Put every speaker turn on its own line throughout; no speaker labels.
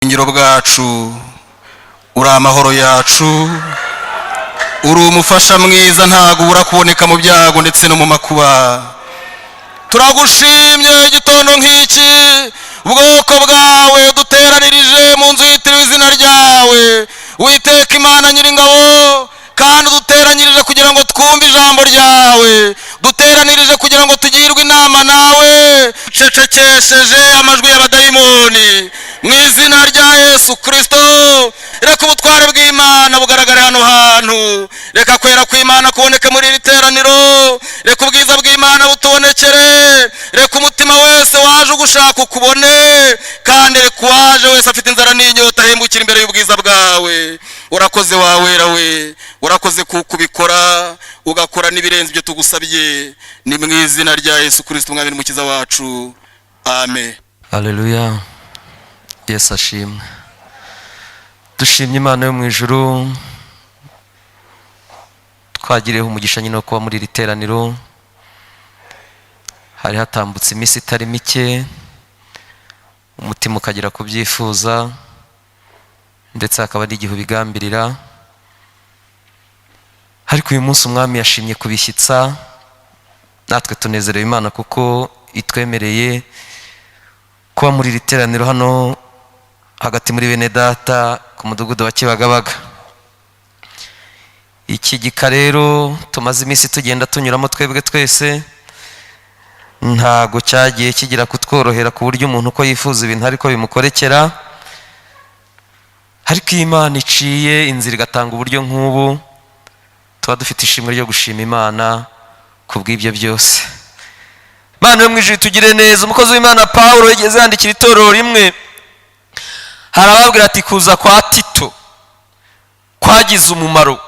ingiro bwacu, uri amahoro yacu, uri umufasha mwiza, ntago ubura kuboneka mu byago ndetse no mu makuba. Turagushimye igitondo nk'iki, ubwoko bwawe duteranirije mu nzu yitiriwe izina ryawe, Uwiteka Imana Nyiringabo, kandi duteranyirije kugira ngo twumve ijambo ryawe, duteranirije kugira ngo tugirwe inama nawe, cecekesheje amajwi y'abadayimoni mu izina rya Yesu Kristo. Reka ubutware bw'Imana bugaragare hano hantu, reka kwera kw'Imana kuboneke muri iri teraniro, reka ubwiza bw'Imana butubonekere, reka umutima wese waje ugushaka ukubone, kandi reka uwaje wese afite inzara n'inyota ahembukira imbere y'ubwiza bwawe. Urakoze wawera we, urakoze kubikora, ugakora n'ibirenze ibyo tugusabye, ni mu izina rya Yesu Kristo umwami n'umukiza wacu, amen.
Haleluya. Yesu ashimwe. Dushimye Imana yo mu ijuru, twagiriyeho umugisha nyine wo kuba muri iri teraniro. Hari hatambutse iminsi itari mike, umutima ukagera kubyifuza, ndetse hakaba n'igihe ubigambirira, ariko uyu munsi umwami yashimye kubishyitsa. Natwe tunezerewe Imana kuko itwemereye kuba muri iri teraniro hano hagati muri bene data ku mudugudu wa Kibagabaga. Iki gika rero tumaze iminsi tugenda tunyuramo twebwe twese, ntago cyagiye kigira kutworohera ku buryo umuntu uko yifuza ibintu ariko bimukorekera, ariko Imana iciye inzira igatanga uburyo nk'ubu, tuba dufite ishimwe ryo gushima Imana ku bw'ibyo byose. Imana yo mu ijuru tugire neza. Umukozi w'Imana Pawulo yigeze yandikira itorero rimwe, harababwira ati kuza kwa Tito kwagize umumaro,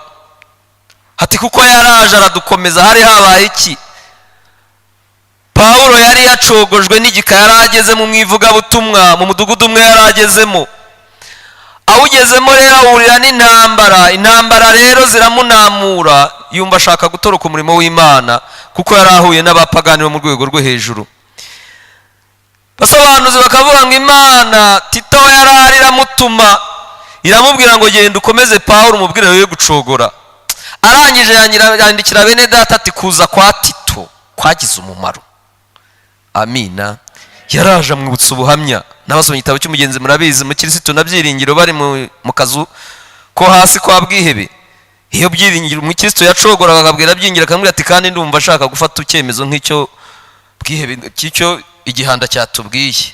ati kuko yaraje aradukomeza. Hari habaye iki? Pawulo yari yacogojwe n'igika yari agezemo mu ivugabutumwa mu mudugudu umwe yari agezemo. Awugezemo rero ahurira n'intambara, intambara rero ziramunamura, yumva ashaka gutoroka umurimo w'Imana kuko yari ahuye n'abapagani bo mu rwego rwo hejuru. Basobanuzi bakavuga ngo Imana Tito yari iramutuma, iramubwira ngo genda ukomeze Pawulo umubwire yo gucogora. Arangije yandikira bene data ati kuza kwa Tito kwagize umumaro. Amina. Yaraje amwibutsa ubuhamya. N'abasomye igitabo cy'umugenzi murabizi, mu Kirisitu na Byiringiro bari mu kazu ko hasi kwa Bwihebe. Iyo Byiringiro mu Kirisitu yacogoraga akabwira Byiringiro akamubwira ati kandi ndumva ashaka gufata icyemezo nk'icyo Bwihebe cy'icyo igihanda cyatubwiye.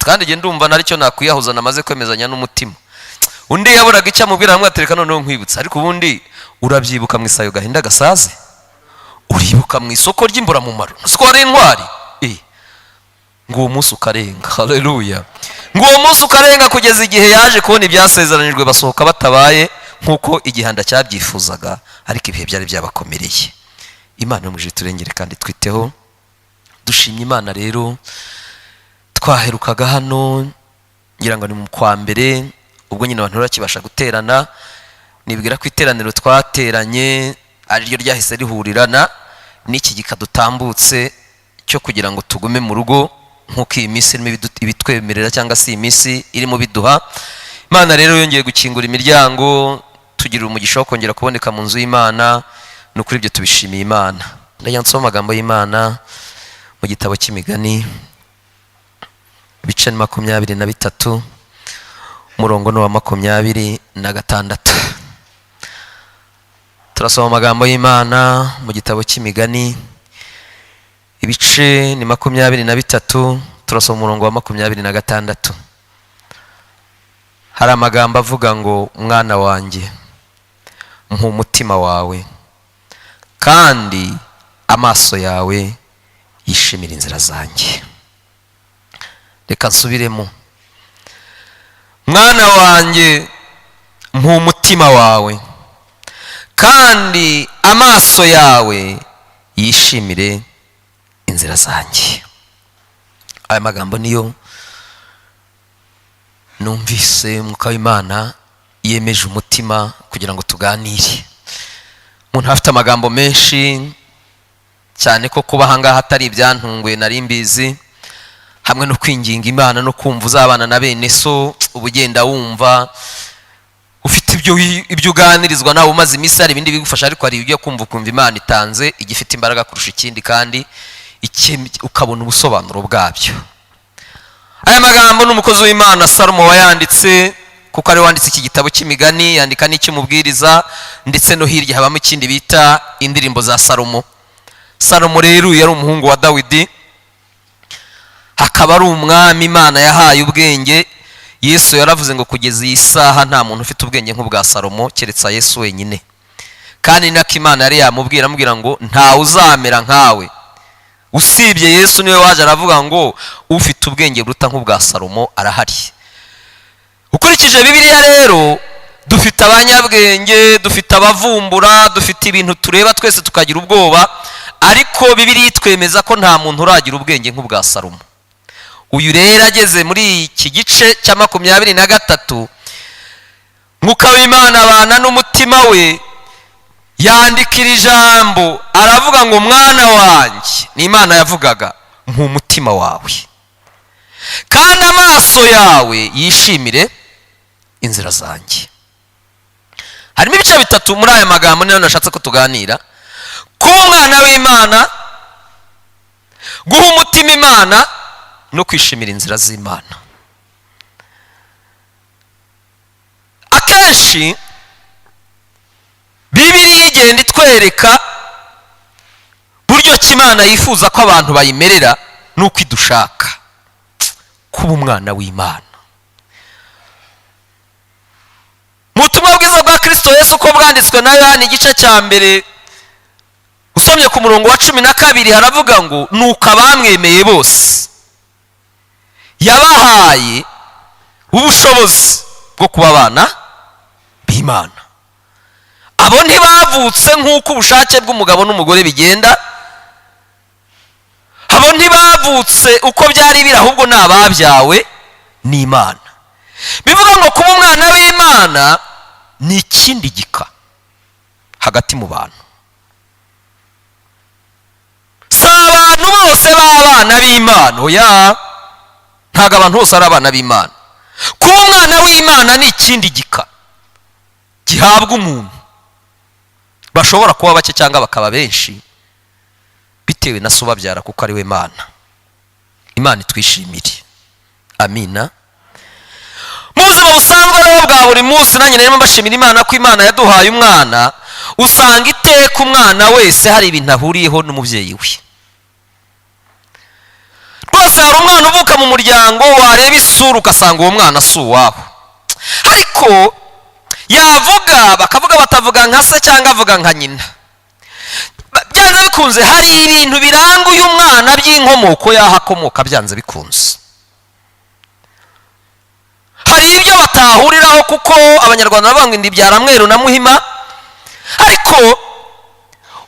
Kandi nge ndumva naricyo nakwiyahuza namaze kwemezanya n'umutima. Undi yaburaga icyo amubwira amwatereka noneho nkwibutsa, ariko ubundi urabyibuka mu isayo gahinda gasaze, uribuka mu isoko ry'imburamumaro, isoko ari intwari. Ngo uwo munsi ukarenga. Haleluya. Ngo uwo munsi ukarenga kugeza igihe yaje kubona ibyasezeranijwe basohoka batabaye nk'uko igihanda cyabyifuzaga, ariko ibihe byari byabakomereye. Imana yo mu ijuru turengere kandi twiteho. Dushimye Imana rero, twaherukaga hano ngira ngo ni mu kwa mbere, ubwo nyine abantu bakibasha guterana. Nibwira ko iteraniro twateranye ari ryo ryahise rihurirana n'iki gikadutambutse cyo kugira ngo tugume mu rugo nk'uko iyi minsi irimo ibitwemerera cyangwa se iyi minsi irimo biduha. Imana rero yongeye gukingura imiryango, tugira umugisha wo kongera kuboneka mu nzu y'Imana. Ni ukuri ibyo tubishimiye Imana. Ndagira nsoma amagambo y'Imana mu gitabo cy'Imigani ibice 23 umurongo ni wa 26. Turasoma amagambo y'Imana mu gitabo cy'Imigani ibice ni 23, turasoma umurongo wa 26. Hari amagambo avuga ngo mwana wanjye mpa umutima wawe, kandi amaso yawe yishimira inzira zanjye. Reka nsubiremo. Mwana wanjye mpa umutima wawe, kandi amaso yawe yishimire inzira zanjye. Aya magambo niyo numvise Mwuka w'Imana yemeje umutima kugira ngo tuganire. Umuntu afite amagambo menshi cyane ko kuba ahangaha atari ibyantunguye nari mbizi, hamwe no kwinginga Imana no kumva uzabana na bene so, uba ugenda wumva ufite ibyo uganirizwa nawe umaze iminsi, hari ibindi bigufasha, ariko hari ibyo kumva ukumva Imana itanze igifite imbaraga kurusha ikindi, kandi ukabona ubusobanuro bwabyo. Aya magambo ni umukozi w'Imana Salomo wayanditse, kuko ari wanditse iki gitabo cy'imigani, yandika n'icy'umubwiriza, ndetse no hirya habamo ikindi bita indirimbo za Salomo. Salomo rero yari umuhungu wa Dawidi, hakaba ari umwami Imana yahaye ubwenge. Yesu yaravuze ngo kugeza iyi saha nta muntu ufite ubwenge nk'ubwa Salomo keretse Yesu wenyine, kandi nako Imana yari amubwira ngo ntawe uzamera nkawe usibye Yesu. Niwe waje aravuga ngo ufite ubwenge buruta nk'ubwa Salomo arahari. Ukurikije Bibiliya rero, dufite abanyabwenge, dufite abavumbura, dufite ibintu tureba twese tukagira ubwoba, ariko Bibiliya itwemeza ko nta muntu uragira ubwenge nk'ubwa Salomo. Uyu rero ageze muri iki gice cya 23, Mwuka w'Imana abana n'umutima we, yandikira ijambo aravuga ngo mwana wanjye, ni Imana yavugaga, nk'umutima wawe kandi amaso yawe yishimire inzira zanjye. Harimo ibice bitatu muri aya magambo niyo nashatse ko tuganira: kuba umwana w'Imana, guha umutima Imana, no kwishimira inzira z'Imana. Akenshi Bibiliya igenda itwereka buryo ki Imana yifuza ko abantu bayimerera nuko idushaka. Kuba umwana w'Imana, mu butumwa bwiza bwa Kristo Yesu uko bwanditswe na Yohana igice cya mbere usomye ku murongo wa 12 haravuga ngo nuko abamwemeye bose yabahaye ubushobozi bwo kuba abana b'Imana. Abo ntibavutse nk'uko ubushake bw'umugabo n'umugore bigenda, abo ntibavutse uko byari biri, ahubwo ni ababyawe n'Imana. Bivuga ngo kuba umwana w'Imana ni ikindi gika hagati mu bantu. Si abantu bose b'abana b'Imana, oya, ntabwo abantu bose ari abana b'Imana. Kuba umwana w'Imana ni ikindi gika gihabwa umuntu. Bashobora kuba bake cyangwa bakaba benshi bitewe na so babyara, kuko ari we Mana. Imana itwishimire, amina. Mu buzima busanzwe rero bwa buri munsi, nanjye narimo mbashimira Imana ko Imana yaduhaye umwana. Usanga iteka umwana wese hari ibintu ahuriyeho n'umubyeyi we. Rwose hari umwana uvuka mu muryango, wareba isura ugasanga uwo mwana si uwabo, ariko yavuga bakavuga batavuga nka se cyangwa avuga nka nyina. Byanze bikunze hari ibintu biranga uyu mwana by'inkomoko y'aho akomoka, byanze bikunze. Hari ibyo batahuriraho kuko Abanyarwanda bavuga ngo indi byara mweru na muhima, ariko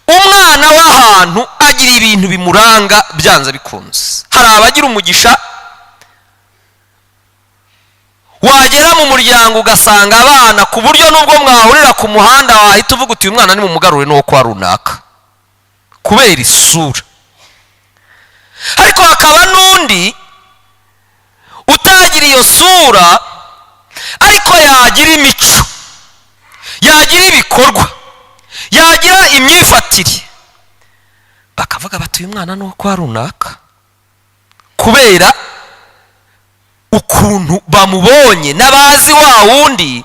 umwana w'ahantu agira ibintu bimuranga byanze bikunze. Hari abagira umugisha, wagera mu muryango ugasanga abana ku buryo nubwo mwahurira ku muhanda wahita uvuga uti uyu mwana ni mumugarure n'uwo kwa runaka, kubera isura. Ariko hakaba n'undi utagira iyo sura, ariko yagira imico, yagira ibikorwa, yagira imyifatire, bakavuga bati uyu mwana n'uwo kwa runaka, kubera ukuntu bamubonye n'abazi wa wundi,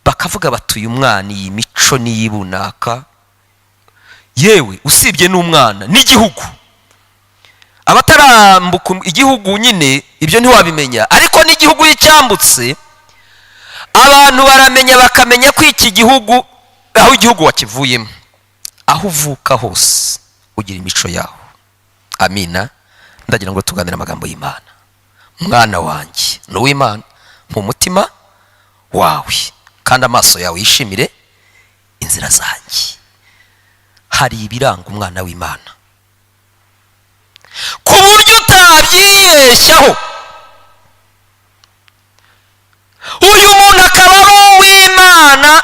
bakavuga bati uyu mwana iyi mico n'iyibunaka. Yewe usibye n'umwana n'igihugu, abatarambuka igihugu nyine ibyo ntiwabimenya, ariko n'igihugu yicyambutse abantu baramenya, bakamenya ko iki gihugu, aho igihugu wakivuyemo, aho uvuka hose ugira imico yaho. Amina. Ndagira ngo tuganire amagambo y'Imana. Mwana wanjye ni uw'Imana, mu mutima wawe kandi amaso yawe yishimire inzira zanjye. Hari ibiranga umwana w'Imana ku buryo utabyibeshyaho. Uyu muntu akaba ari uw'Imana.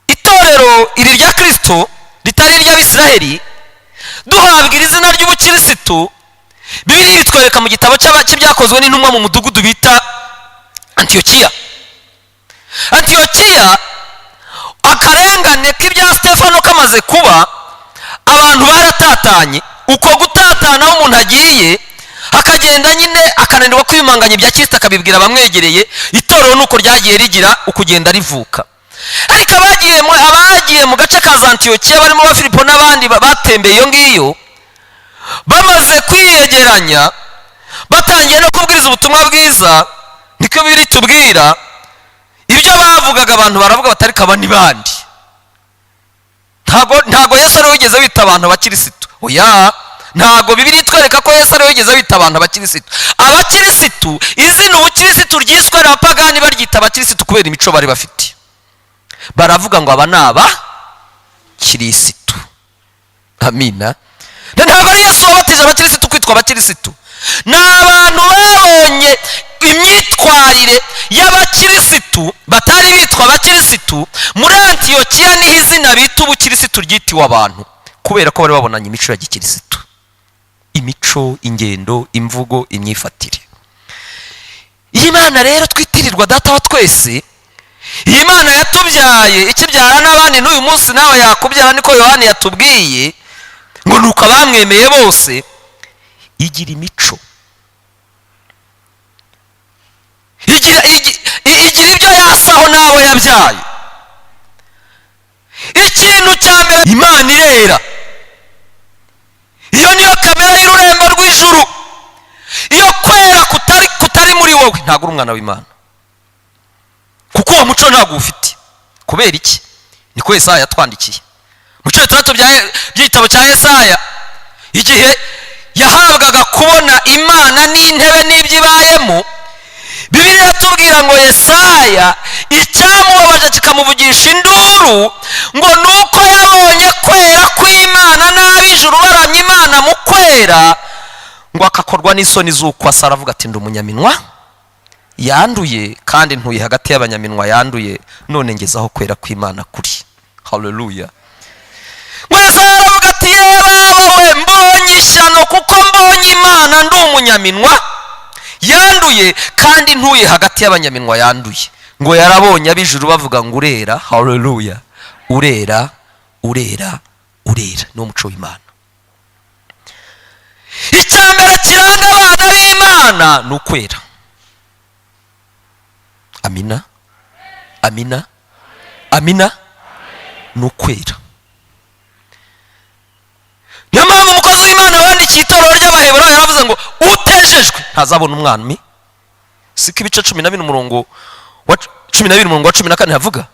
Itorero iri rya Kristo ritari iry'Abisiraheli, duhabwa iri zina ry'ubukirisitu, Bibiliya itwereka mu gitabo cy'ibyakozwe n'intumwa mu mudugudu bita Antiyokiya. Akarengane k'ibya Stefano kamaze kuba, abantu baratatanye. Uko gutatana aho umuntu agiye akagenda nyine akananirwa kwiyumanganya ibya Kristo akabibwira abamwegereye, itorero nuko ryagiye rigira ukugenda rivuka. Ariko abagiye mu gace ka Antiyokiya barimo ba Filipo n'abandi batembeye iyo ngiyo, bamaze kwiyegeranya batangiye no kubwiriza ubutumwa bwiza, niko biri tubwira, ibyo bavugaga abantu baravuga batari kaba ni bandi. Ntago Yesu ari wigeze wita abantu abakirisitu. Oya, ntago Bibiliya itwereka ko Yesu ari wigeze wita abantu abakirisitu. Abakirisitu, izina ubukirisitu ryiswe n'abapagani baryita abakirisitu kubera imico bari bafite. Baravuga ngo aba ni abakirisitu. Amina. Ntabwo ari Yesu wabatije abakirisitu kwitwa abakirisitu. Ni abantu babonye imyitwarire y'abakirisitu batari bitwa abakirisitu. Muri Antiyokiya niho izina bita ubukirisitu ryitiwe abantu, kubera ko bari babonanye imico ya gikirisitu, imico, ingendo, imvugo, imyifatire. Iyi Mana rero twitirirwa Data wa twese, iyi Mana yatubyaye ikibyara n'abandi, n'uyu munsi nawe yakubyara, niko Yohani yatubwiye ngo nuko abamwemeye bose. Igira imico, igira ibyo yasaho n'abo yabyaye. Ikintu cya mbere, Imana irera. Iyo niyo kamera y'ururembo rw'ijuru. Iyo kwera kutari muri wowe, ntabwo uri umwana w'Imana, kuko uwo muco ntabwo ufite. Kubera iki? Niko Yesaya yatwandikiye mu bice 3 by'igitabo cya Yesaya, igihe yahabwaga kubona Imana n'intebe n'ibyo ibayemo. Bibiliya yatubwira ngo Yesaya icyamubabaje kikamuvugisha induru ngo nuko yabonye kwera kw'Imana n'ab'ijuru baramya Imana mu kwera, ngo akakorwa n'isoni z'uko asa. Aravuga ati ndi umunyaminwa yanduye kandi ntuye hagati y'abanyaminwa yanduye, none ngezaho kwera kw'Imana kuri. Haleluya. Yesaya aravuga ati yewe mbonye ishyano kuko mbonye Imana ndi umunyaminwa yanduye kandi ntuye hagati y'abanyaminwa yanduye. Ngo yarabonye ab'ijuru bavuga ngo urera. Haleluya. Urera, urera, urera. Ni umuco w'Imana. Icyambere kiranga abana b'Imana ni ukwera. Amina, amina, amina. Ni ukwera. Niyo mpamvu umukozi w'Imana wandikiye itorero ry'Abaheburayo yaravuze ngo utejejwe ntazabona umwami. Siko ibice 12 umurongo wa 12 umurongo wa 14 havuga.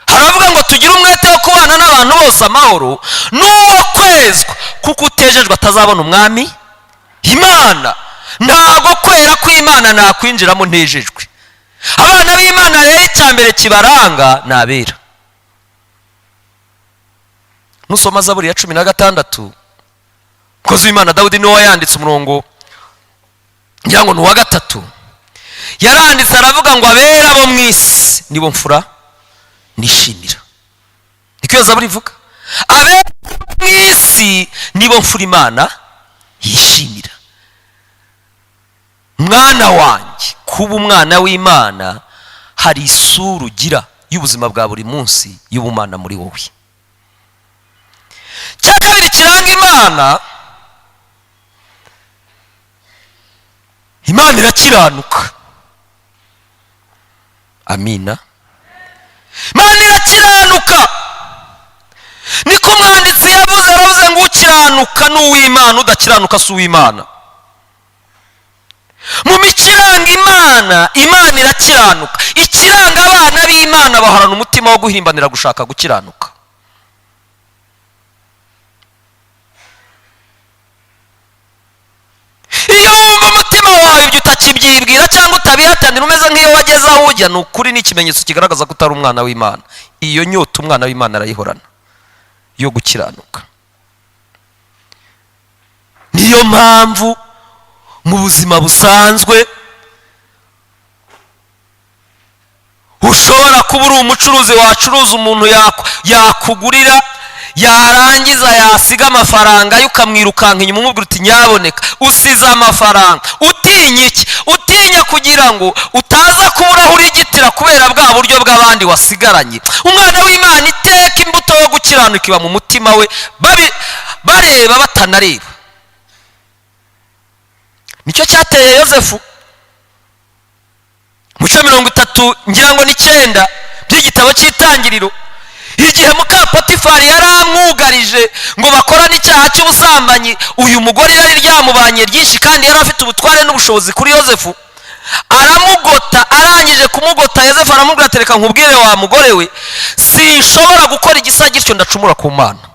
Haravuga ngo tugire umwete wo kubana n'abantu bose amahoro n'uwo kwezwa, kuko utejejwe atazabona umwami Imana. Ntago kwera kw'Imana nakwinjiramo ntejejwe. Abana b'Imana rero icyambere kibaranga ni abera. Nusoma Zaburi ya 16, umukozi w'Imana Dawudi niwe wayanditse umurongo ngira ngo ni uwa 3. Yaranditse aravuga ngo abera bo mu isi nibo mfura nishimira. Niko iyo Zaburi ivuga. Abera bo mu isi nibo mfura Imana yishimira. Mwana wanjye, kuba umwana w'Imana hari isura ugira y'ubuzima bwa buri munsi y'ubumana muri wowe. Cya kabiri kiranga Imana, Imana irakiranuka. Amina. Imana irakiranuka. Niko umwanditsi yavuze, aravuze ngo ukiranuka ni uw'Imana, udakiranuka si uw'Imana. Mu mikiranga Imana, Imana irakiranuka. Ikiranga abana b'Imana bahorana umutima wo guhimbanira gushaka gukiranuka. Iyo wumva umutima wawe ibyo utakibyibwira cyangwa utabihatanira umeze nk'iyo wageze aho ujya, ni ukuri ni ikimenyetso kigaragaza ko utari umwana w'Imana. Iyo nyota umwana w'Imana arayihorana yo gukiranuka. Niyo mpamvu mu buzima busanzwe ushobora kuba uri umucuruzi wacuruza umuntu yakugurira yarangiza yasiga amafaranga yo ukamwirukanka inyuma umubwira uti nyaboneka usize amafaranga, utinya iki? utinya kugira ngo utaza kubura aho urigitira kubera bwa buryo bw'abandi wasigaranye. umwana w'Imana iteka imbuto yo gukiranuka iba mu mutima we, bareba batanareba. nicyo cyateye Yozefu mu bice 30 ngira ngo ni 9 by'igitabo cy'Itangiriro, igihe muka Potifari yaramwugarije ngo bakorane icyaha cy'ubusambanyi. uyu mugore yari ryamubanye ryinshi kandi yari afite ubutware n'ubushobozi kuri Yozefu. aramugota, arangije kumugota Yozefu aramubwira ati reka nkubwire wa mugore we, sinshobora gukora igisa gityo, ndacumura ku Mana.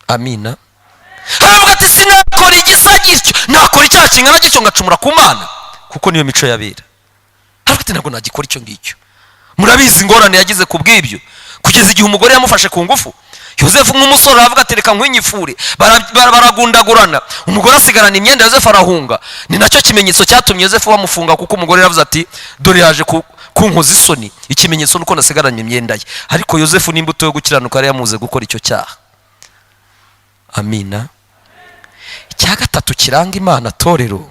Amina. aravuga ati sinakora igisa gityo, nakora icyaha kingana gityo ngacumura ku Mana, kuko niyo mico yabera. aravuga ati ntabwo nagikora icyo ngicyo. murabizi ingorane yagize ku bw'ibyo, kugeza igihe umugore yamufashe ku ngufu. Yozefu nk'umusore aravuga ati reka nkwinyifure, baragundagurana, umugore asigarana imyenda, Yozefu arahunga. ni nacyo kimenyetso cyatumye Yozefu bamufunga, kuko umugore yaravuze ati dore yaje kunkoza isoni, ikimenyetso nuko nasigaranye imyenda ye. ariko Yozefu n'imbuto yo gukiranuka yari yamuze gukora icyo cyaha. Amina. icya gatatu kiranga Imana torero,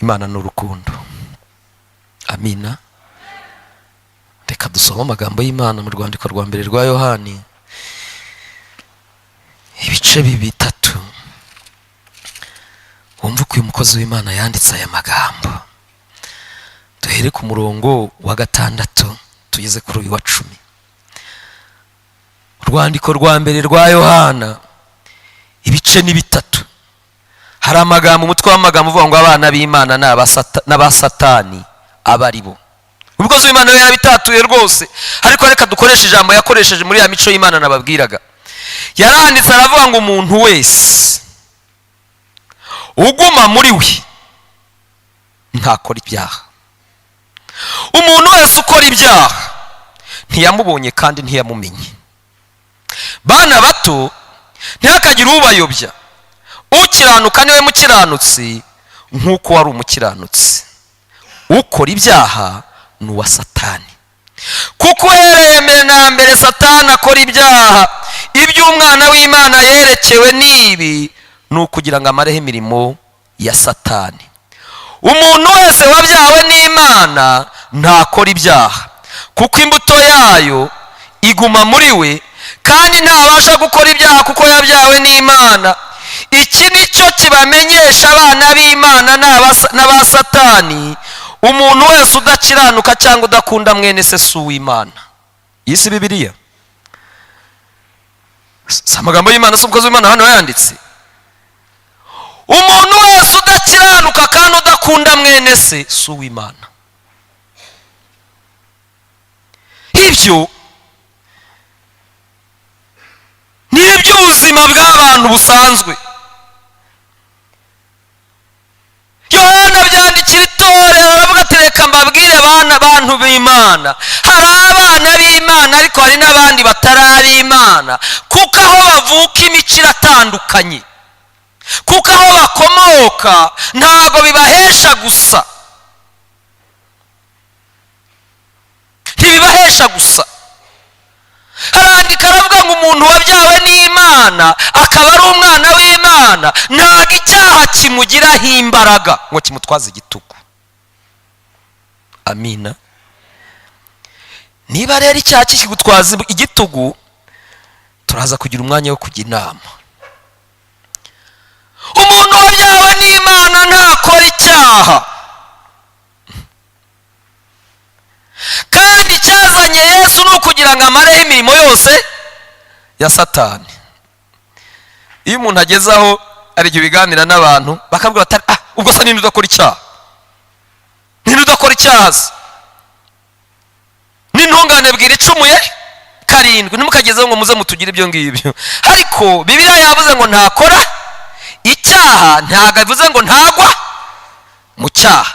Imana ni urukundo. Amina. reka dusome amagambo y'Imana mu rwandiko rwa mbere rwa Yohani ibice 3, wumva uko uyu mukozi w'Imana yanditse aya magambo. duhere ku murongo wa 6 tugeze kuri uyu wa 10. urwandiko rwa mbere rwa Yohana ibice ni 3. hari amagambo, umutwe w'amagambo uvuga ngo abana b'Imana n'abasatani aba ari bo. umukozi w'Imana we yarabitatuye rwose, ariko reka dukoreshe ijambo yakoresheje muri ya mico y'Imana nababwiraga. yaranditse aravuga ngo umuntu wese uguma muri we ntakora ibyaha. umuntu wese ukora ibyaha ntiyamubonye kandi ntiyamumenye. bana bato, ntihakagire ubayobya. ukiranuka niwe mukiranutsi nk'uko wari umukiranutsi. ukora ibyaha ni uwa Satani, kuko uhereye mbere na mbere Satani akora ibyaha. iby'umwana w'Imana yerekewe n'ibi ni ukugira ngo amareho imirimo ya Satani. umuntu wese wabyawe n'Imana ntakora ibyaha, kuko imbuto yayo iguma muri we, kandi ntabasha gukora ibyaha kuko yabyawe n'Imana. iki ni cyo kibamenyesha abana b'Imana n'aba Satani. umuntu wese udakiranuka cyangwa udakunda mwene se si uw'Imana. iyi si Bibiliya, si amagambo y'Imana, si umukozi w'Imana hano yanditse. umuntu wese udakiranuka kandi udakunda mwene se si uw'Imana. ibyo ni iby'ubuzima bw'abantu busanzwe. Yohana byandikira itorero aravuga ati reka mbabwire abantu b'Imana. hari abana b'Imana ariko hari n'abandi batari ab'Imana, kuko aho bavuka imico iratandukanye, kuko aho bakomoka ntabwo bibahesha gusa, ntibibahesha gusa. harandika aravuga ngo umuntu wabyawe n'Imana akaba ari umwana w'Imana ntabwo icyaha kimugiraho imbaraga ngo kimutwaze igitugu. Amina. niba rero icyaha kikigutwaza igitugu, turaza kugira umwanya wo kujya inama. umuntu wabyawe n'Imana ntakora icyaha, kandi icyazanye Yesu ni ukugira ngo amareho imirimo yose ya Satani. iyo umuntu ageze aho ari igihe biganira n'abantu bakabwira bati ubwo se ninde udakora icyaha? ninde udakora icyaha se? n'intungane bwira icumuye 7, ntimukagezeho ngo muze mutugire ibyo ngibyo. ariko Bibiliya yavuze ngo ntakora icyaha, ntabwo bivuze ngo ntagwa mu cyaha,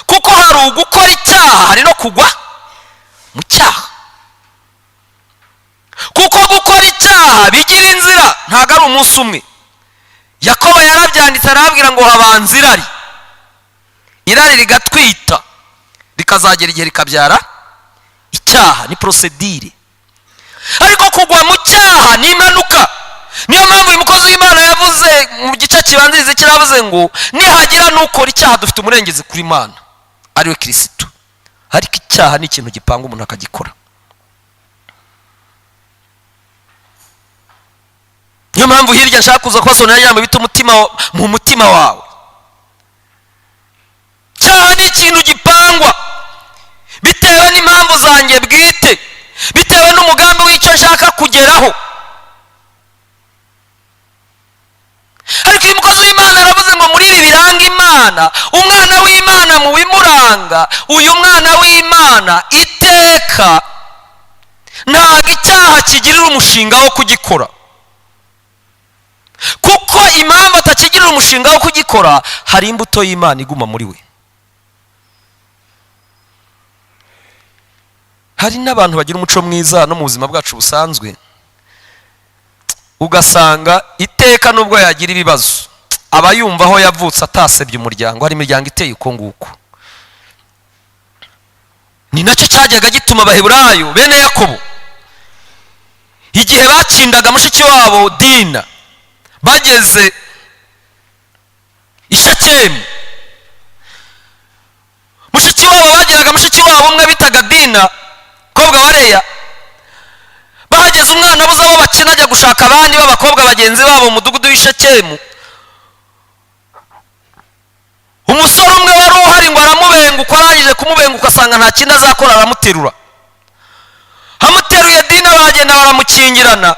kuko hari ugukora icyaha hari no kugwa mu cyaha. kuko gukora icyaha bigira inzira, ntabwo ari umunsi umwe. Yakobo yarabyanditse arabwira ngo habanza irari rigatwita rikazagera igihe rikabyara icyaha. ni procedure. ariko kugwa mu cyaha ni impanuka. niyo mpamvu uyu mukozi w'Imana yavuze mu gice kibanziriza kiravuze ngo nihagira n'ukora icyaha dufite umurengezi kuri Imana ariwe Kristo. ariko icyaha ni ikintu gipanga umuntu akagikora. niyo mpamvu hirya nshaka kuza kubasonera ijambo bita mu mutima wawe. icyaha ni ikintu gipangwa bitewe n'impamvu zanjye bwite, bitewe n'umugambi w'icyo nshaka kugeraho. ariko uyu mukozi w'Imana aravuze ngo muri ibi biranga Imana, umwana w'Imana mu bimuranga, uyu mwana w'Imana iteka ntabwo icyaha kigirira umushinga wo kugikora. kuko impamvu atakigirira umushinga wo kugikora, hari imbuto y'Imana iguma muri we. hari n'abantu bagira umuco mwiza no mu buzima bwacu busanzwe, ugasanga iteka nubwo yagira ibibazo aba yumva aho yavutse atasebye umuryango. hari imiryango iteye uko nguko. ni nacyo cyajyaga gituma Abaheburayo bene Yakobo igihe bakindaga mushiki wabo Dina bageze i Shekemu, mushiki wabo bagiraga mushiki wabo umwe bitaga Dina kobwa wa Leya. bahageze umwana abuze abo bakina ajya gushaka abandi b'abakobwa bagenzi babo mu mudugudu w'i Shekemu. umusore umwe wari uhari ngo aramubenguka, arangije kumubenguka asanga nta kindi azakora, aramuterura. amuteruye Dina baragenda baramukingirana.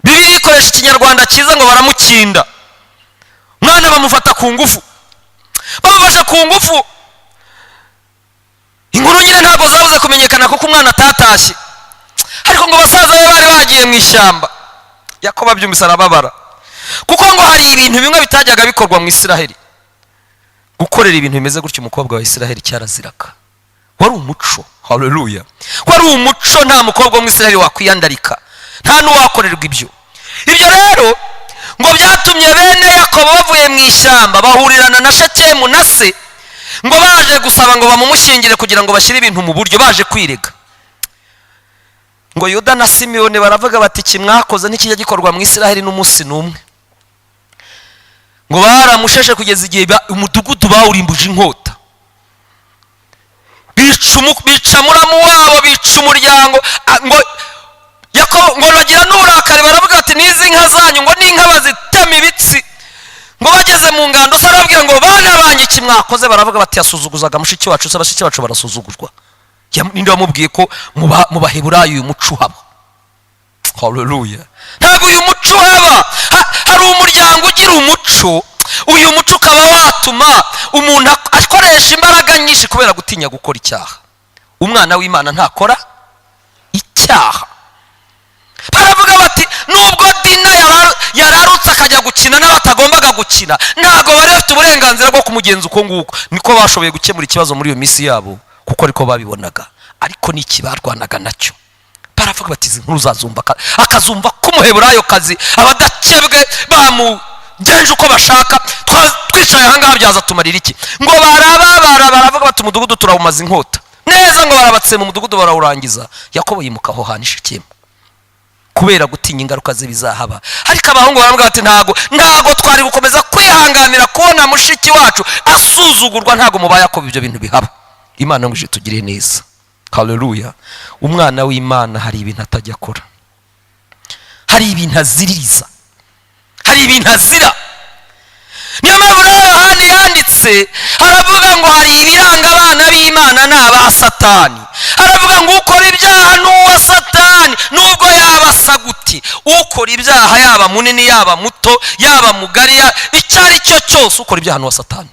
Bibiliya ikoresha ikinyarwanda cyiza ngo baramukinda. umwana bamufata ku ngufu. bamufashe ku ngufu, inkuru nyine ntabwo zabuze kumenyekana kuko umwana atatashye. ariko ngo basaza be bari bagiye mu ishyamba. Yakobo abyumvise arababara, kuko ngo hari ibintu bimwe bitajyaga bikorwa mu Isiraheli. gukorera ibintu bimeze gutyo umukobwa wa Isiraheli cyaraziraga. wari umuco. haleluya. wari umuco, nta mukobwa wo mu Isiraheli wakwiyandarika, nta n'uwakorerwa ibyo. ibyo rero ngo byatumye bene Yakobo bavuye mu ishyamba bahurirana na Shekemu na se, ngo baje gusaba ngo bamumushyingire kugira ngo bashyire ibintu mu buryo, baje kwirega. ngo Yuda na Simiyoni baravuga bati iki mwakoze ntikijya gikorwa mu Isiraheli n'umunsi n'umwe. ngo baramusheshe kugeza igihe umudugudu bawurimbuje inkota, bica muramu wabo, bica umuryango. ngo Yakobo ngo bagira n'uburakari, baravuga bati n'izi nka zanyu ngo n'inka bazitema ibitsi. ngo bageze mu ngando se arababwira ngo bana banyu iki mwakoze? baravuga bati yasuzuguzaga mushiki wacu. se bashiki bacu barasuzugurwa. ninde wamubwiye ko mu Baheburayo uyu muco uhaba? haleluya. ntabwo uyu muco uhaba. hari umuryango ugira umuco. uyu muco ukaba watuma umuntu akoresha imbaraga nyinshi kubera gutinya gukora icyaha. umwana w'Imana ntakora icyaha. baravuga bati nubwo Dina yararutse akajya gukina n'abatagombaga gukina, ntabwo bari bafite uburenganzira bwo kumugenza uko nguko. niko bashoboye gukemura ikibazo muri iyo minsi yabo, kuko ariko babibonaga. ariko n'iki barwanaga nacyo. baravuga bati izi nkuru uzazumva, akazumva ko umuheburayo kazi abadakebwe bamugenje uko bashaka, twicaye ahangaha byaza tumarira iki? ngo baravuga bati umudugudu turawumaze inkota neza. ngo barabatse mu mudugudu barawurangiza. Yakobo yimuka aho hantu i Shekemu kubera gutinya ingaruka ze bizahaba. ariko abahungu baravuga bati ntago twari gukomeza kwihanganira kubona mushiki wacu asuzugurwa. ntago mu ba Yakobo ibyo bintu bihaba. Imana ngo ije tugire neza. haleluya. umwana w'Imana hari ibintu atajya akora, hari ibintu aziririza, hari ibintu azira. niyo mpamvu rero Yohana yanditse aravuga ngo hari ibiranga abana b'Imana n'aba Satani. aravuga ngo ukora ibyaha n'uwa Satani nubwo yaba asa guti. ukora ibyaha yaba munini yaba muto yaba mugari, icyo ari cyo cyose ukora ibyaha n'uwa Satani.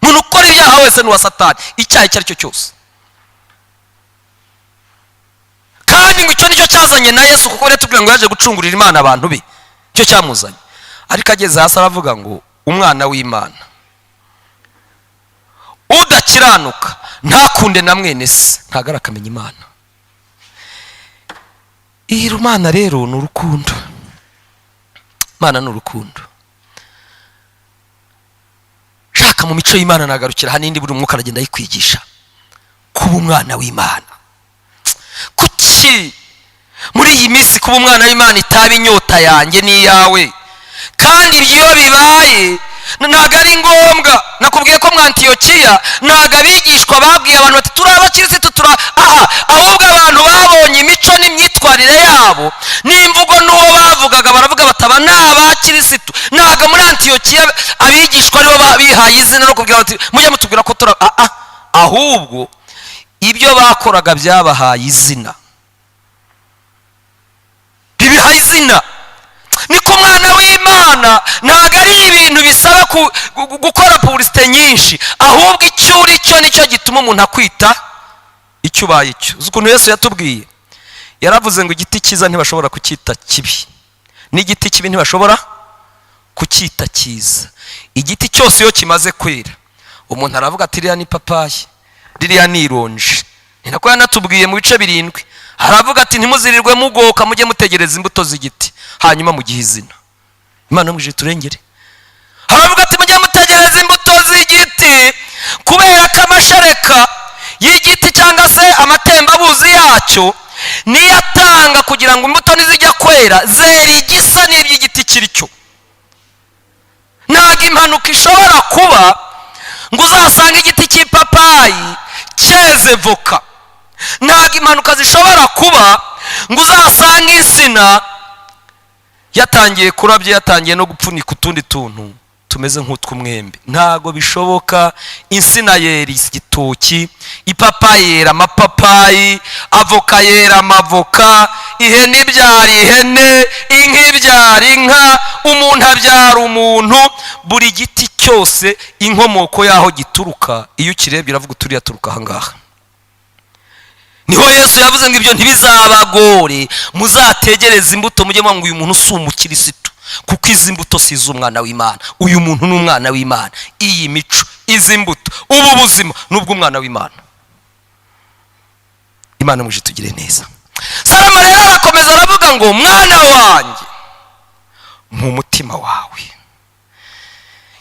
umuntu ukora ibyaha wese n'uwa Satani, icyaha icyo ari cyo cyose. kandi ngo icyo nicyo cyazanye na Yesu, kuko tubwira ngo yaje gucungurira Imana abantu be, icyo cyamuzanye. ariko ageze hasi aravuga ngo umwana w'Imana udakiranuka ntakunde na mwene se, ntabwo arakamenya Imana. iyi Imana rero ni urukundo. Imana ni urukundo. shaka mu mico y'Imana nagarukira hanindi buri umwuka aragenda yikwigisha kuba umwana w'Imana. kuki kuki muri iyi minsi kuba umwana w'Imana itaba inyota yanjye n'iyawe? kandi iyo bibaye ntabwo ari ngombwa. nakubwiye ko mu Antiyokiya ntabwo abigishwa babwiye abantu bati turi abakirisitu ahubwo abantu babonye imico n'imyitwarire yabo n'imvugo n'uwo bavugaga baravuga bataba ni abakirisitu. ntabwo muri Antiyokiya abigishwa aribo bihaye izina no kubwira bati mujye mutubwira ko turi ahubwo ibyo bakoraga byabahaye izina, bibihaye izina. niko umwana w'Imana ntabwo ari ibintu bisaba gukora publicité nyinshi, ahubwo icyo uri cyo nicyo gituma umuntu akwita icyo ubaye cyo. uzi ukuntu Yesu yatubwiye? yaravuze ngo igiti cyiza ntibashobora kucyita kibi, n'igiti kibi ntibashobora kucyita cyiza. igiti cyose iyo kimaze kwera umuntu aravuga ati ririya ni papayi, ririya ni ironji. ni nako yanatubwiye mu bice 7. haravuga ati ntimuzirirwe mugoka, mujye mutegereza imbuto z'igiti hanyuma mugihe izina. Imana muje turengere. haravuga ati mujye mutegereza imbuto z'igiti kubera ko amashereka y'igiti cyangwa se amatembabuzi yacyo niyo atanga kugira ngo imbuto nizijya kwera zera igisa n'iby'igiti kiricyo. ntabwo impanuka ishobora kuba ngo uzasanga igiti cy'ipapayi cyeze voka. ntabwo impanuka zishobora kuba ngo uzasanga insina yatangiye kurabya, yatangiye no gupfunika utundi tuntu tumeze nk'utw'umwembe. ntabwo bishoboka. insina yera igitoki, ipapayi yera amapapayi, avoka yera amavoka, ihene ibyara ihene, inka ibyara inka, umuntu abyara umuntu. buri giti cyose inkomoko yaho gituruka iyo ukirebye iravuga uturiye aturuka ahangaha. niho Yesu yavuze ngo ibyo ntibizabagore, muzategereze imbuto mujye mwanga uyu muntu si umukirisitu, kuko izi mbuto si iz'umwana w'Imana. uyu muntu ni umwana w'Imana. iyi mico, izi mbuto, ubu buzima ni ubw'umwana w'Imana. Imana muje tugire neza. Salomo rero arakomeza aravuga ngo mwana wanjye mu mutima wawe.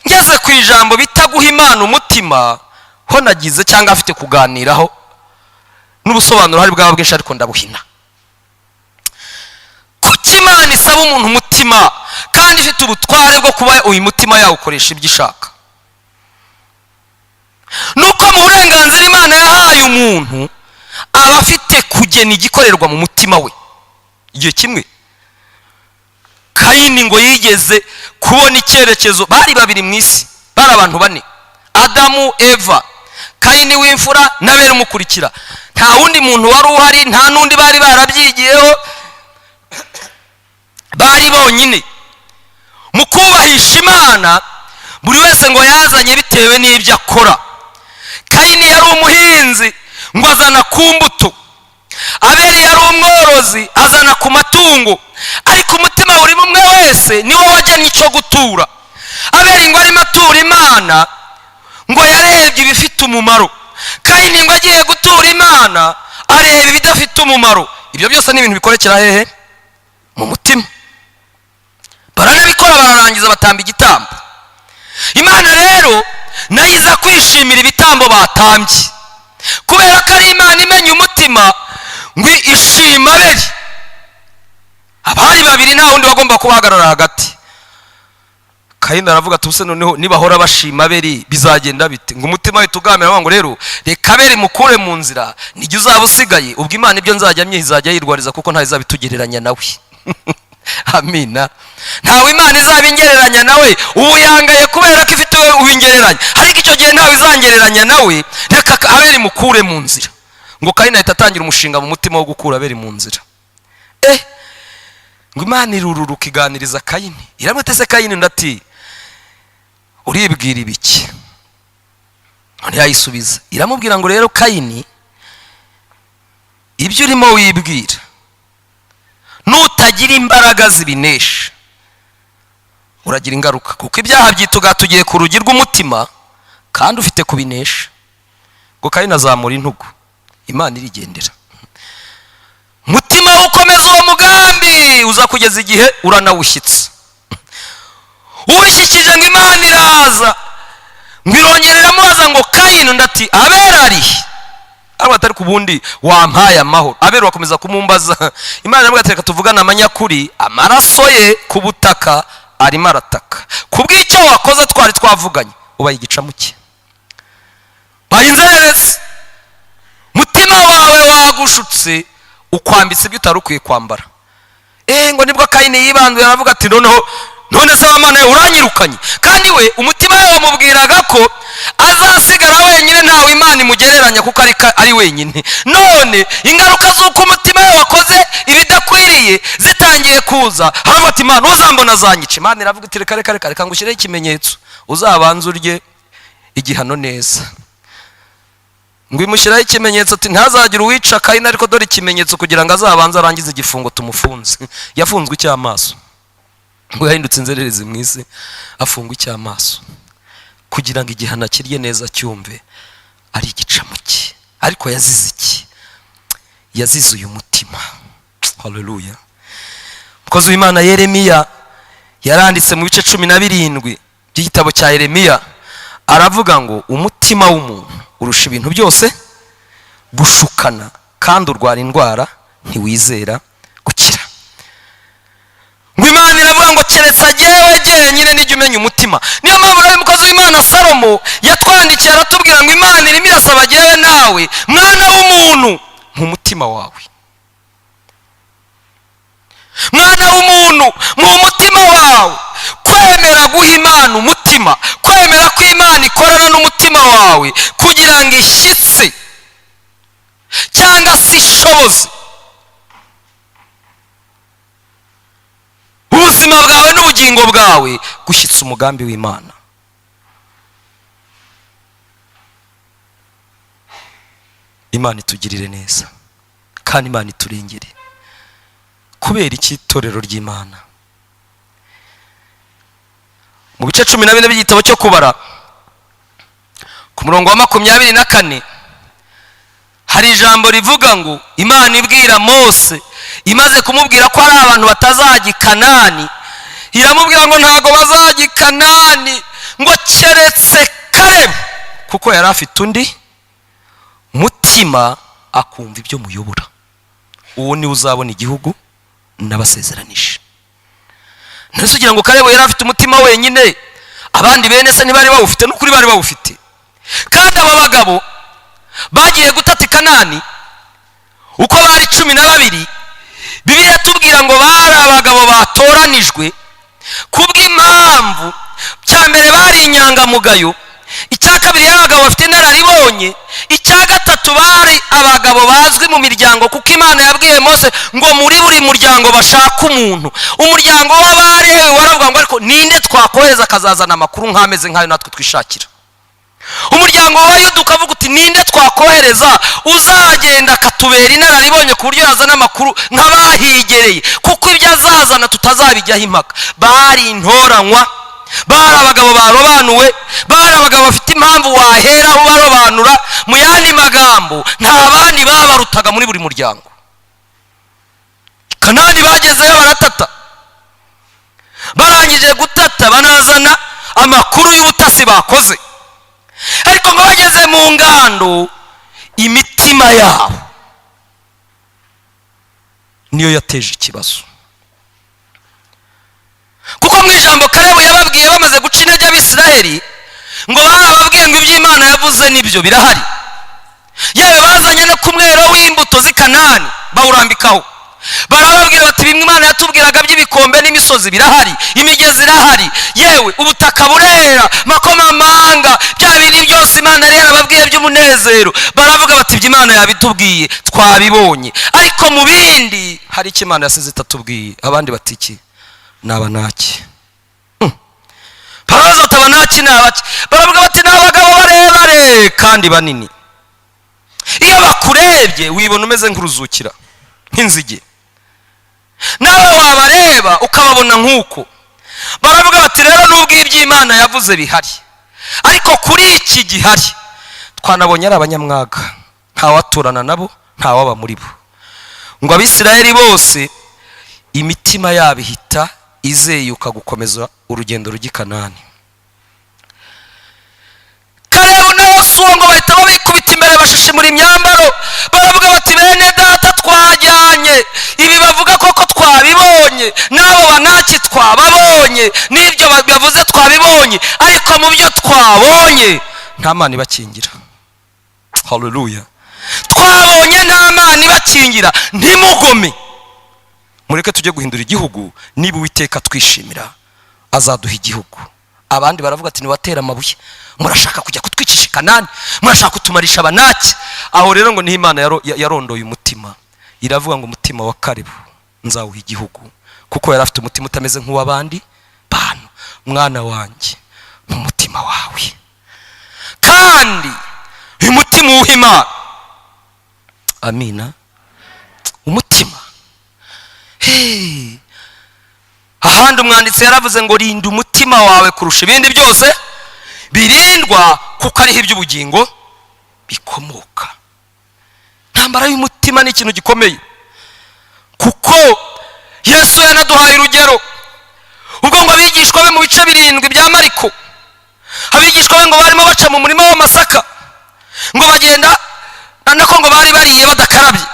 ngeze ku ijambo bitaguha Imana umutima ho nagize cyangwa afite kuganiraho n'ubusobanuro hari bwaba bwinshi ariko ndabuhina. kuki Imana isaba umuntu umutima kandi ifite ubutware bwo kuba uyu mutima yawukoresha ibyo ishaka? nuko mu burenganzira Imana yahaye umuntu aba afite kugena igikorerwa mu mutima we. igihe kimwe Kayini ngo yigeze kubona icyerekezo. bari babiri mu isi, bari abantu 4, Adamu, Eva, Kayini w'imfura n'abera umukurikira. nta wundi muntu wari uhari, nta n'undi bari barabyigiyeho, bari bonyine mu kubahisha Imana. buri wese ngo yazanye bitewe n'ibyo akora. Kayini yari umuhinzi ngo azana ku mbuto, Abeli yari umworozi azana ku matungo, ariko umutima buri umwe wese niwo wajyanye icyo gutura. Abeli ngo arimo atura Imana ngo yarebye ibifite umumaro, Kayini ngo agiye gutura Imana areba ibidafite umumaro. ibyo byose ni ibintu bikorekera hehe? mu mutima. baranabikora bararangiza batamba igitambo. Imana rero nayo iza kwishimira ibitambo batambye, kubera ko ari Imana imenya umutima ngo ishima Abeli. abari babiri nta wundi wagomba kubahagarara hagati. Kayini aravuga ati ubuse noneho nibahora bashima Abeli bizagenda bite? ngo umutima we tugamira ngo rero reka Abeli mukure mu nzira, nijye uzaba usigaye, ubwo Imana ibyo nzajya izajya yirwariza kuko nta izabitugereranya nawe. amina. ntawe Imana izabingereranya nawe. ubu yangaye kubera ko ifite ubingereranya, ariko icyo gihe ntawe izangereranya nawe. reka Abeli mukure mu nzira. ngo Kayini ahita atangira umushinga mu mutima wo gukura Abeli mu nzira. ngo Imana irururuka iganiriza Kayini, iramutese Kayini ndati uribwira ibiki? ntiyayisubiza. iramubwira ngo rero Kayini, ibyo urimo wibwira nutagira imbaraga zibinesha uragira ingaruka, kuko ibyaha byitugatugiye ku rugi rw'umutima kandi ufite kubinesha. ngo Kayini azamura intugu, Imana irigendera. mutima ukomeza uwo mugambi uza kugeza igihe uranawushyitse. uwishyikije ngo Imana iraza ngo irongera iramubaza ngo Kayini ndati Abeli ari? ariko atari ku bundi wampaye amahoro. Abeli bakomeza kumumbaza, Imana iramubwira ati reka tuvugane amanyakuri, amaraso ye ku butaka arimo arataka kubw'icyo wakoze twari twavuganye, ubaye igicamuke, baye inzererezi, mutima wawe wagushutse ukwambitse ibyo utari ukwiye kwambara. Ngo nibwo Kayini yibanduye aravuga ati none se wa Mana uranyirukanye? Kandi we umutima we wamubwiraga ko azasigara wenyine ntawe Imana imugereranya kuko ari wenyine. None ingaruka z'uko umutima we wakoze ibidakwiriye zitangiye kuza, haravuga ati Imana uzambona azanyica. Imana iravuga iti reka ngushyireho ikimenyetso, uzabanze urye igihano neza. Ngo imushyiraho ikimenyetso ati ntazagire uwica Kayini, ariko dore ikimenyetso kugira ngo azabanze arangize igifungo tumufunze. Yafunzwe icy'amaso, ngo yahindutse inzererezi mu isi, afungwa icy'amaso kugira ngo igihano akirye neza cyumve ari igicamuke. Ariko yazize iki? Yazize uyu mutima. Haleluya. Umukozi w'Imana Yeremiya yaranditse mu bice 17 by'igitabo cya Yeremiya, aravuga ngo umutima w'umuntu urusha ibintu byose gushukana, kandi urwara indwara ntiwizera gukira. Ngo Imana iravuga ngo keretse agewe jyenyine nijya umenya umutima. Niyo mpamvu rero umukozi w'Imana Salomo yatwandikiye aratubwira ngo Imana irimo irasaba agewe nawe mwana w'umuntu mu mutima wawe. Mwana w'umuntu mu mutima wawe, kwemera guha Imana umutima, kwemera ko Imana ikorana n'umutima wawe kugira ngo ishyitse cyangwa se ishoboze ubuzima bwawe n'ubugingo bwawe gushyitsa umugambi w'Imana. Imana itugirire neza kandi Imana iturengere. Kubera iki itorero ry'Imana? Mu bice 14 by'igitabo cyo kubara ku murongo wa 24 hari ijambo rivuga ngo Imana ibwira Mose imaze kumubwira ko ari abantu batazajya i Kanani, iramubwira ngo ntago bazajya i Kanani, ngo keretse Kalebu kuko yari afite undi mutima akumva ibyo muyobora. Uwo ni uzabona igihugu n'abasezeranije. Nese ugira ngo Kalebu yari afite umutima wenyine, abandi bene se ntibari bawufite? N'ukuri bari bawufite. Kandi aba bagabo bagiye gutata i Kanani uko bari 12, Bibiliya yatubwira ngo bari abagabo batoranijwe kubw'impamvu cya mbere bari inyangamugayo, icya kabiri yari abagabo bafite inararibonye, icya gatatu bari abagabo bazwi mu miryango kuko Imana yabwiye Mose ngo muri buri muryango bashaka umuntu. Umuryango w'Abalewi waravuga ngo ariko ninde twakohereza akazazana amakuru nk'ameze nk'ayo natwe twishakira. Umuryango wa Yuda ukavuga uti ninde twakohereza uzagenda akatubera inararibonye ku buryo yazana amakuru nk'abahigereye, kuko ibyo azazana tutazabijyaho impaka. Bari intoranywa, bari abagabo barobanuwe, bari abagabo bafite impamvu waheraho barobanura. Mu yandi magambo nta bandi babarutaga muri buri muryango. Kanani bagezeyo baratata, barangije gutata banazana amakuru y'ubutasi bakoze, ariko ngo bageze mu ngando imitima yabo niyo yateje ikibazo. Kuko mu ijambo Kalebu yababwiye bamaze guca intege Abisiraheli, ngo barababwiye ngo iby'Imana yavuze nibyo birahari. Yewe bazanye no ku mwero w'imbuto z'i Kanani bawurambikaho, barababwira bati bimwe Imana yatubwiraga by'ibikombe n'imisozi birahari, imigezi irahari, yewe ubutaka burera, makomamanga, bya bintu byose Imana yari yarababwiye by'umunezero. Baravuga bati iby'Imana yabitubwiye twabibonye, ariko mu bindi hari icyo Imana yasize itatubwiye. Abandi bati iki? Nabanaki. Barabaza bati abanaki ni abaki? Baravuga bati ni abagabo barebare kandi banini, iyo bakurebye wibona umeze nk'uruzukira, nk'inzige, nawe wabareba ukababona nk'uko. Baravuga bati rero nubwo iby'Imana yavuze bihari, ariko kuri iki gihari twanabonye ari abanyamwaga, ntawaturana nabo, ntawaba muri bo. Ngo Abisiraheli bose imitima yabo ihita izeyuka gukomeza urugendo rujya i Kanani. Kalebu na Yosuwa ngo bahita babikubita imbere bashishimura imyambaro, twabonye, ariko mu byo twabonye nta mana ibakingira. Haleluya. Twabonye nta mana ibakingira. Ntimugome, mureke tujye guhindura igihugu. Niba Uwiteka twishimira azaduha igihugu. Abandi baravuga ati niwatera amabuye, murashaka kujya kutwicisha i Kanani, murashaka kutumarisha Abanaki. Aho rero ngo ni Imana yarondoye umutima, iravuga ngo umutima wa Kalebu nzawuha igihugu, kuko yari afite umutima utameze nk'uw'abandi bantu. Mwana wanjye, mu mutima wawe, kandi uyu mutima uwuha Imana. Amina. Umutima, ahandi umwanditsi yaravuze ngo rinda umutima wawe kurusha ibindi byose birindwa, kuko ariho iby'ubugingo bikomoka. Intambara y'umutima ni ikintu gikomeye, kuko Yesu yanaduhaye urugero. Ubwo ngo abigishwa be mu bice 7 bya Mariko, abigishwa be ngo barimo baca mu murima w'amasaka, ngo bagenda nako ngo bari bariye badakarabye.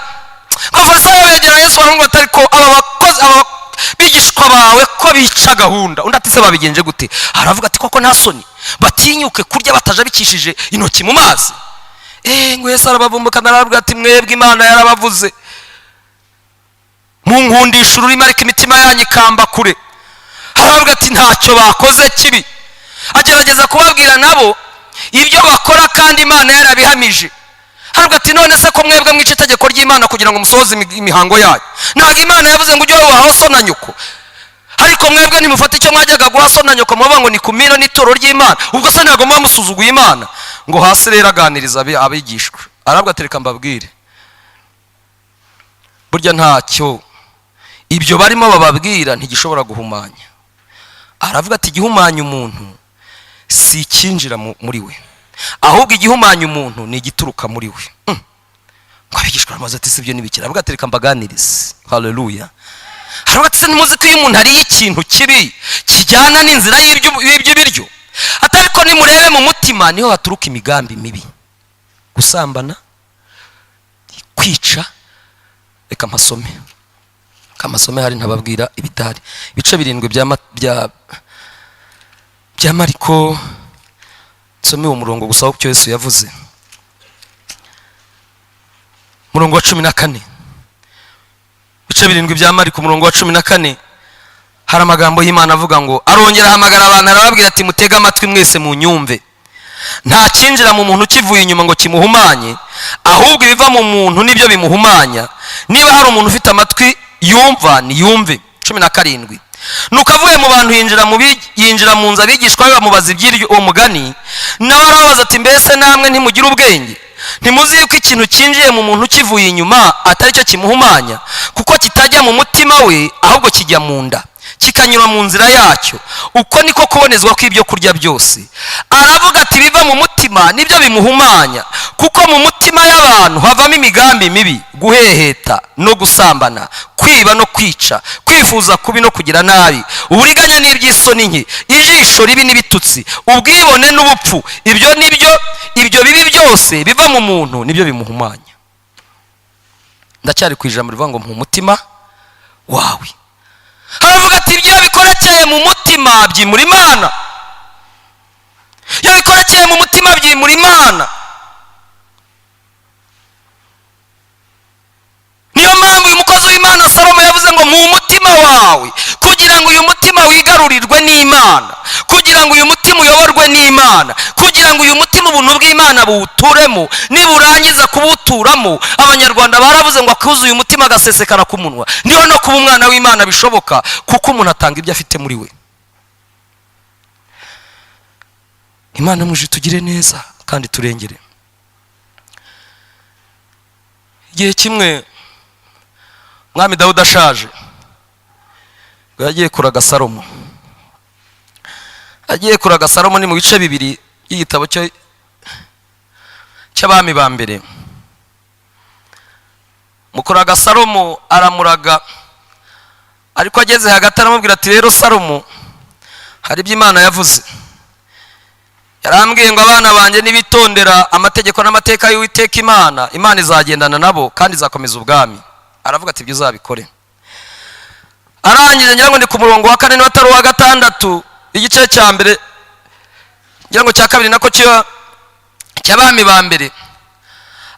Abafarisayo begera Yesu baramubwira ati ariko aba bigishwa bawe ko bica gahunda. Undi ati se babigenje gute? Aravuga ati koko nta soni batinyuke kurya bataje bikishije intoki mu mazi. Ngo Yesu arabavumbukana aravuga ati mwebwe Imana yarabavuze munkundisha ururimi ariko imitima yanyu ikamba kure. Aravuga ati ntacyo bakoze kibi. Agerageza kubabwira nabo ibyo bakora kandi Imana yarabihamije. Aravuga ati none se ko mwebwe mwica itegeko ry'Imana kugira ngo musohoze imihango yayo? Ntabwo Imana yavuze ngo ujye wubaha so na nyoko? Ariko mwebwe nimufata icyo mwajyaga guha so na nyoko muvuga ngo ni kumira n'itoro ry'Imana. Ubwo se ntabwo muba musuzuguye Imana? Ngo hasi rero aganiriza abigishwa, aravuga ati reka mbabwire, burya ntacyo ibyo barimo bababwira ntigishobora guhumanya. Aravuga ati igihumanya umuntu si ikinjira muri we, ahubwo igihumanya umuntu ni igituruka muri we. Ngo abigishwa bamaze ati sibyo nibikira. Aravuga ati reka mbaganirize. Haleluya. Aravuga ati se ntimuzi ko iyo umuntu ariye ikintu kibi kijyana n'inzira y'ibyo atari ko nimurebe mu mutima niho haturuka imigambi mibi, gusambana, kwica. Reka mpasome hari ntababwira ibitari. Ibice 7 bya Mariko, nsome uwo murongo gusa cyo Yesu yavuze, murongo wa 14. Ibice 7 bya Mariko murongo wa 14 hari amagambo y'Imana avuga ngo, arongera ahamagara abantu arababwira ati mutega amatwi mwese mu nyumve, nta kinjira mu muntu kivuye inyuma ngo kimuhumanye, ahubwo ibiva mu muntu nibyo bimuhumanya. Niba hari umuntu ufite amatwi yumva niyumve. 17. Nuko avuye mu bantu yinjira mu nzu, abigishwa be bamubaza iby'uwo mugani. Nawe arababaza ati mbese namwe ntimugira ubwenge? Ntimuzi yuko ikintu kinjiye mu muntu kivuye inyuma atari cyo kimuhumanya, kuko kitajya mu mutima we ahubwo kijya mu nda kikanyura mu nzira yacyo. Uko niko kubonezwa kw'ibyo kurya byose. Aravuga ati biva mu mutima nibyo bimuhumanya, kuko mu mutima y'abantu havamo imigambi mibi, guheheta no gusambana, kwiba no kwica, kwifuza kubi no kugira nabi, uburiganya n'iby'isoni nke, ijisho ribi n'ibitutsi, ubwibone n'ubupfu. Ibyo bibi byose biva mu muntu nibyo bimuhumanya. Ndacyari ku ijambo rivuga ngo mu mutima wawe. Aravuga ati ibyo bikorekeye mu mutima byimura Imana. Iyo bikorekeye mu mutima byimura Imana. Niyo mpamvu uyu mukozi w'Imana Salomo yavuze ngo mu mutima wawe, kugira ngo uyu mutima wigarurirwe n'Imana, kugira ngo uyu mutima uyoborwe n'Imana, kugira ngo uyu mutima ubuntu bw'Imana buwuturemo. Niburangiza kubuturamo, Abanyarwanda baravuze ngo akuzuye umutima agasesekara ku munwa. Niho no kuba umwana w'Imana bishoboka, kuko umuntu atanga ibyo afite muri we. Imana muje tugire neza kandi turengere. Igihe kimwe Mwami Dawudi ashaje, yagiye kuraga Salomo. Agiye kuraga Salomo ni mu bice 2 y'igitabo cy'abami ba mbere. Mukuraga Salomo aramuraga, ariko ageze hagati aramubwira ati rero Salomo, hari ibyo Imana yavuze. Yarambwiye ngo abana banjye nibitondera amategeko n'amateka y'Uwiteka Imana izagendana nabo kandi izakomeza ubwami. Aravuga ati ibyo uzabikore. Arangije ngira ngo ndi ku murongo wa 4 n'atari wa 6, igice cya mbere ngira ngo cya kabiri nako cy'abami ba mbere.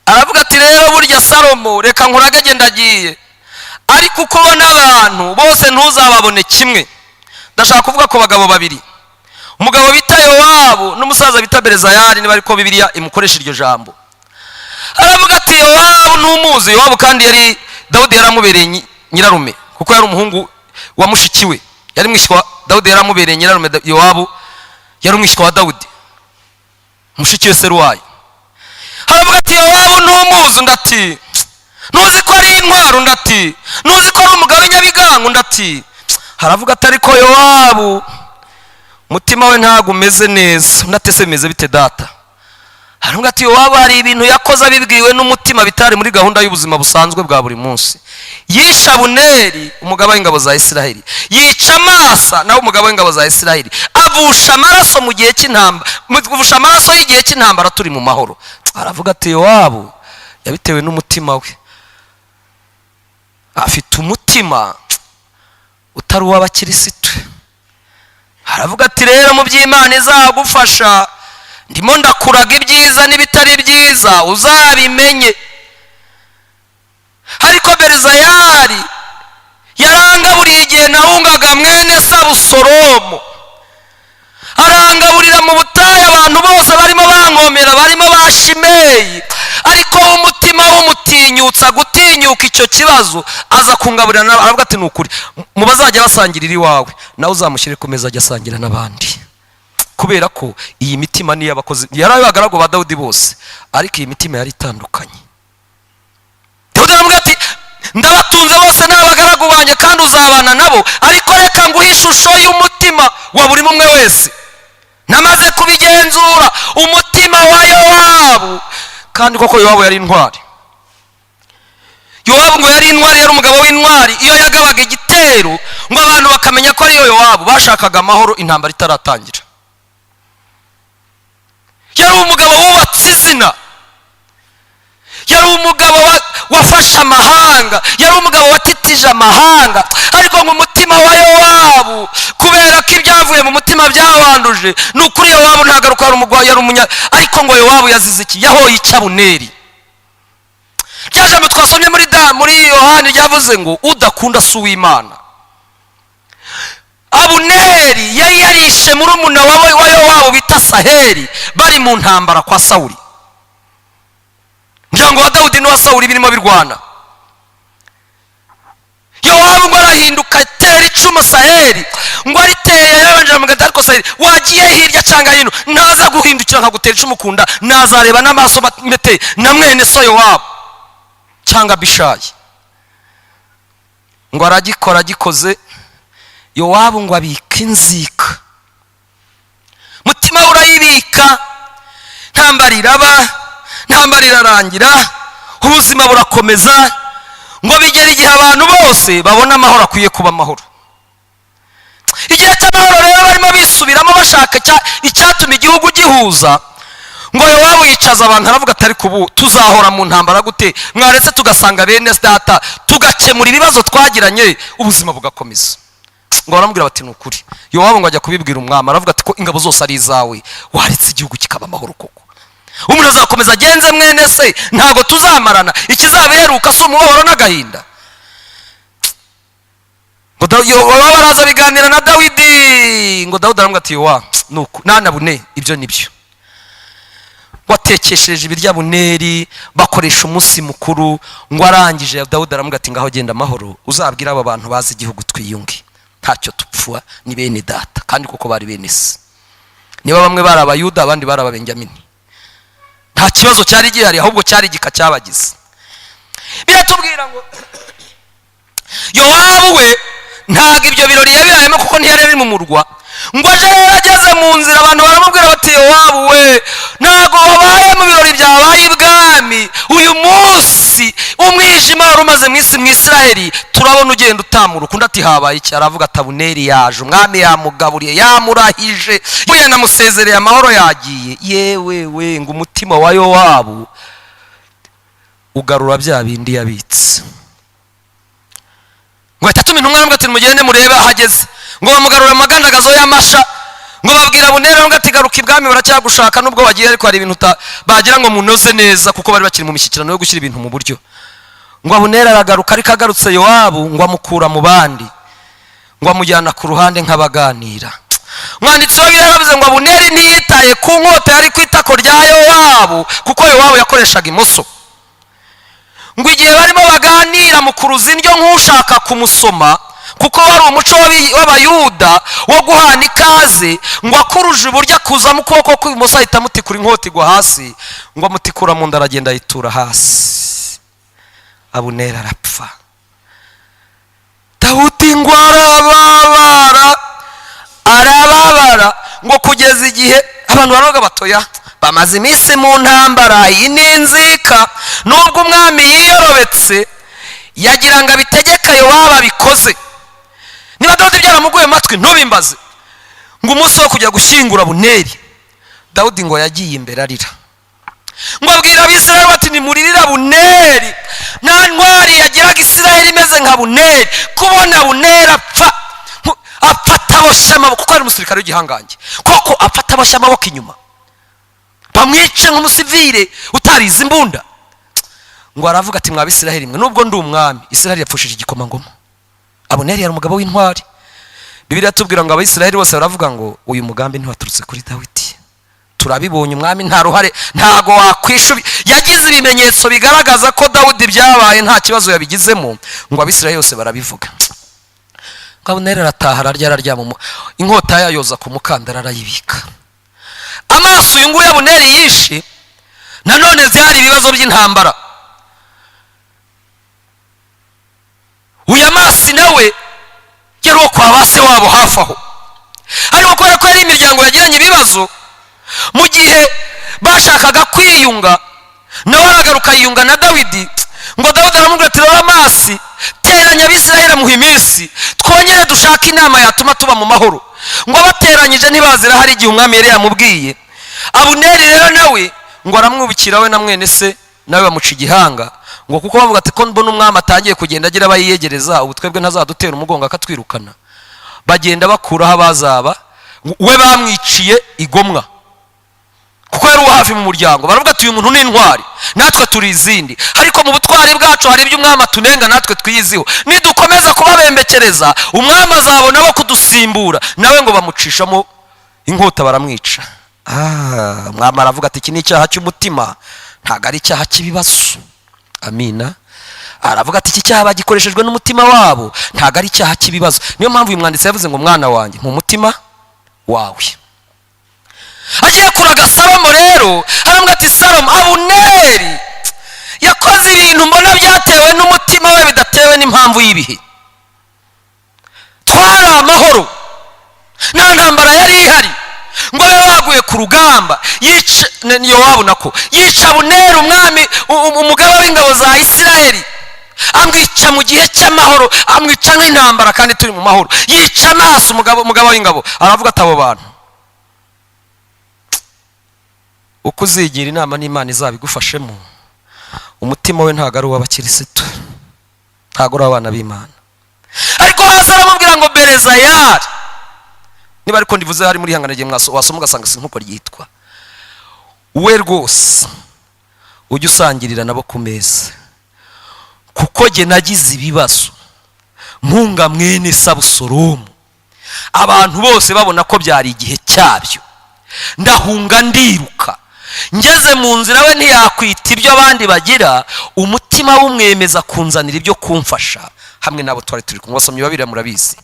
Aravuga ati rero burya Salomo reka nkurage agenda agiye, ariko uko ubona abantu bose ntuzababone kimwe. Ndashaka kuvuga ku bagabo babiri, umugabo bita Yowabu n'umusaza bita Berezayari, niba ariko Bibiliya imukoresha iryo jambo. Aravuga ati Yowabu ntumuzi. Yowabu kandi yari Dawudi yaramubereye nyirarume, kuko yari umuhungu wa mushiki we, yari mwishywa Dawudi yaramubereye nyirarume. Yowabu yari umwishywa wa Dawudi, mushiki we Seruwayi. Aravuga ati Yowabu ntumuzi. Ndati ntuzi ko ari intwaro? Ndati ntuzi ko ari umugabo w'inyabigango? Ndati. Haravuga ati ariko Yowabu mutima we ntago umeze neza. Ndatese meze bite data? Haravuga ati Yowabu hari ibintu yakoze abibwiwe n'umutima bitari muri gahunda y'ubuzima busanzwe bwa buri munsi. Yisha Abuneri umugabo w'ingabo za Isiraheli, yica Amasa nawe umugabo w'ingabo za Isiraheli, avusha amaraso mu gihe cy'intambara, avusha amaraso y'igihe cy'intambara turi mu mahoro. Aravuga ati Yowabu yabitewe n'umutima we, afite umutima utari uw'abakirisitu. Aravuga ati rero mu by'Imana izagufasha ndimo ndakuraga ibyiza n'ibitari byiza uzabimenye. Ariko Berezayari yarangaburiye igihe nahungaga mwene Sabusoromo, arangaburira mu butayu abantu bose barimo bankomera, barimo bashimeyi, ariko umutima w'umutinyutsa gutinyuka icyo kibazo aza kungaburira. Aravuga ati nukuri mu bazajya basangirira iwawe nawe uzamushyire ku meza ajya asangira n'abandi, kubera ko iyi mitima niyo abakozi yari abagaragu ba Dawudi bose, ariko iyi mitima yari itandukanye. Dawudi aravuga ati ndabatunze bose n'abagaragu banjye kandi uzabana nabo, ariko reka nguhe ishusho y'umutima wa buri umwe wese. Namaze kubigenzura umutima wa Yowabu, kandi koko Yowabu yari intwari. Yowabu ngo yari intwari, yari umugabo w'intwari. Iyo yagabaga igitero ngo abantu bakamenya ko ari Yowabu, bashakaga amahoro intambara itaratangira. Yari umugabo wubatse izina, yari umugabo wafashe amahanga, yari umugabo watitije amahanga. Ariko ngo umutima wa Yowabu, kubera ko ibyavuye mu mutima byawanduje, ni ukuri Yowabu ntagaruka yari umugabo, yari umunya. Ariko ngo Yowabu yazize iki? Yahoye icya Abuneri. Rya jambo twasomye muri Yohani ryavuze ngo udakunda si uw'Imana. Abuneri yari yarishe murumuna wa Yowabu bita Asaheli bari mu ntambara kwa Sawuli. Njango wa Dawudi n'uwa Sawuli birimo birwana. Yowabu ngo arahinduka atera icumu Asaheli, ngo ariteye yabanje mu gatari ko Asaheli wagiye hirya cyangwa hino, naza guhindukira nkagutera icumu kunda, nazareba n'amaso mete na mwene so Yowabu cyangwa Abishayi. Ngo aragikora gikoze, Yowabu ngo abika inzika, mutima urayibika, ntambara iraba, ntambara irarangira, ubuzima burakomeza. Ngo bigera igihe abantu bose babona amahoro akwiye kuba amahoro. Igihe cy'amahoro rero barimo bisubiramo bashaka icyatuma igihugu gihuza. Ngo Yowabu yicaza abantu aravuga ati ariko ubu tuzahora mu ntambara gute? Mwaretse tugasanga bene data tugakemura ibibazo twagiranye, ubuzima bugakomeza. Ngo baramubwira bati nukuri. Yowabu ngo ajya kubibwira umwami, aravuga ati ko ingabo zose ari izawe, waretse igihugu kikaba amahoro koko. Umuntu azakomeza agenze mwene se, ntago tuzamarana, ikizaberuka si umubabaro n'agahinda. Ngo Yowabu araza biganira na Dawidi. Ngo Dawidi aramubwira ati Yowabu nuko nanabune ibyo nibyo watekesheje ibirya Abuneri bakoresha umunsi mukuru. Ngo arangije Dawidi aramubwira ati ngaho genda amahoro, uzabwira aba bantu bazi igihugu twiyunge, ntacyo tupfuwa ni bene data. Kandi kuko bari bene se, niba bamwe bari Abayuda abandi bari Ababenjamini, nta kibazo cyari gihari, ahubwo cyari igika cyabagize. Biratubwira ngo Yowabu we ntago ibyo birori yabirayemo kuko ntiyari ari mu murwa. Ngo aje ageze mu nzira abantu baramubwira bati Yowabu we ntago wabaye mu birori byabaye ibwami, uyu munsi umwijima wari umaze mu Isiraheli turabona ugenda utamuruka. Undi ati habaye iki? Aravuga ati Abuneri yaje, umwami yamugaburiye, yamurahije, yanamusezereye, amahoro yagiye. Yewe we ngo umutima wa Yowabu ugarura bya bindi yabitse. Ngo ahita atuma intumwa ati mugende murebe ahageze. Ngo bamugarura amagandagazo y'amasha, ngo babwira Abuneri ngo ati garuka ibwami baracyagushaka nubwo wagiye ariko hari ibintu bagira ngo munoze neza kuko bari bakiri mu mishyikirano yo gushyira ibintu mu buryo. Ngo Abuneri aragaruka ariko agarutse Yowabu ngo amukura mu bandi ngo amujyana ku ruhande nk'abaganira. Umwanditsi wa Bibiliya yavuze ngo Abuneri ntiyitaye ku nkota yari ku itako rya Yowabu kuko Yowabu yakoreshaga imoso. Ngo igihe barimo baganira mu kuruza indyo nk'ushaka kumusoma kuko wari umuco w'Abayuda wo guhana ikaze, ngo akuruje uburyo akuza mu kuboko kw'ibumoso ahita amutikura inkota igwa hasi, ngo amutikura mu nda aragenda ayitura hasi. Abuneri arapfa. Dawudi ngo arababara ngo kugeza igihe abantu baravuga batoya bamaze iminsi mu ntambara, iyi ni inzika. Nubwo umwami yiyorobetse yagira ngo abitegeka Yowabu abikoze. Niba Dawudi byaramuguye amatwi ntubimbaze. Ngo umunsi wo kujya gushyingura Abuneri, Dawudi ngo yagiye imbere arira, ngo abwira Abisirayeli bati nimuririre Abuneri. Nta ntwari yagiraga Isirayeli imeze nka Abuneri. Kubona Abuneri apfa afata aboshya amaboko kuko ari umusirikare w'igihangange, koko afata aboshya amaboko inyuma bamwice nk'umusivire utarize imbunda. Ngo aravuga ati mw'Abisirayeli mwe nubwo ndi umwami, Isirayeli yapfushije igikomangoma. Abuneri yari umugabo w'intwari. Bibiliya tubwira ngo Abisirayeli bose baravuga ngo uyu mugambi ntiwaturutse kuri Dawidi. Turabibonye umwami nta ruhare, ntago wakwishubi. Yagize ibimenyetso bigaragaza ko Dawidi byabaye nta kibazo yabigizemo, ngo Abisirayeli bose barabivuga. Ngo Abuneri arataha araryama inkota yayoza ku mukandara arayibika. Amaso uyu nguyu Abuneri yishe nanone byari ibibazo by'intambara. Uyu Amasi nawe yari uwo kwa base wabo hafi aho, ariko kubera ko yari imiryango yagiranye ibibazo, mu gihe bashakaga kwiyunga nawe aragaruka yiyunga na Dawidi. Ngo Dawidi aramubwira ati rero Amasi teranya Abisirayeli amuha iminsi twongere dushaka inama yatuma tuba mu mahoro. Ngo abateranyije ntibazira hari igihe umwami yari yamubwiye. Abuneri rero nawe ngo aramwubikira we na mwene se nawe bamuca igihanga, ngo kuko bavuga ati ko mbona umwami atangiye kugenda agira abayiyegereza ubu twebwe ntazadutera umugongo akatwirukana. Bagenda bakuraho abazaba, we bamwiciye igomwa kuko yari hafi mu muryango. Baravuga ati uyu muntu ni intwari natwe turi izindi, ariko mu butwari bwacu hari ibyo umwami atunenga natwe twiyiziho. Nidukomeza kubabembekereza umwami azabona abo kudusimbura. Nawe ngo bamucishamo inkota baramwica. Umwami aravuga ati iki ni icyaha cy'umutima ntago ari icyaha cy'ibibazo. Amina. Aravuga ati iki cyaha bagikoreshejwe n'umutima wabo ntago ari icyaha cy'ibibazo. Niyo mpamvu uyu mwanditsi yavuze ngo mwana wanjye mu mutima wawe. Agiye kuraga Salomo rero aravuga ati Salomo Abuneri yakoze ibintu mbona byatewe n'umutima we bidatewe n'impamvu y'ibihe. Twari amahoro nta ntambara yari ihari, ngo we waguye ku rugamba yica Yowabu nako yica Abuneri umwami umugaba w'ingabo za Isirayeli, amwica mu gihe cy'amahoro, amwica nk'intambara kandi turi mu mahoro. Yica Amasi umugaba w'ingabo. Aravuga ati abo bantu uko uzigira inama n'Imana izabigufashemo, umutima we ntago ari uw'abakirisitu, ntago ari abana b'Imana. Ariko hasi aramubwira ngo Berezayari, niba ariko ndivuze hari muri hangana gihe wasoma ugasanga si nkuko ryitwa, we rwose ujye usangirira nabo ku meza kuko jye nagize ibibazo mpunga mwene Abusalomu, abantu bose babona ko byari igihe cyabyo, ndahunga ndiruka. Ngeze mu nzira we ntiyakwita ibyo abandi bagira, umutima w'umwemeza kunzanira ibyo kumfasha hamwe nabo twari turi kumwe. Basomye babiri murabizi,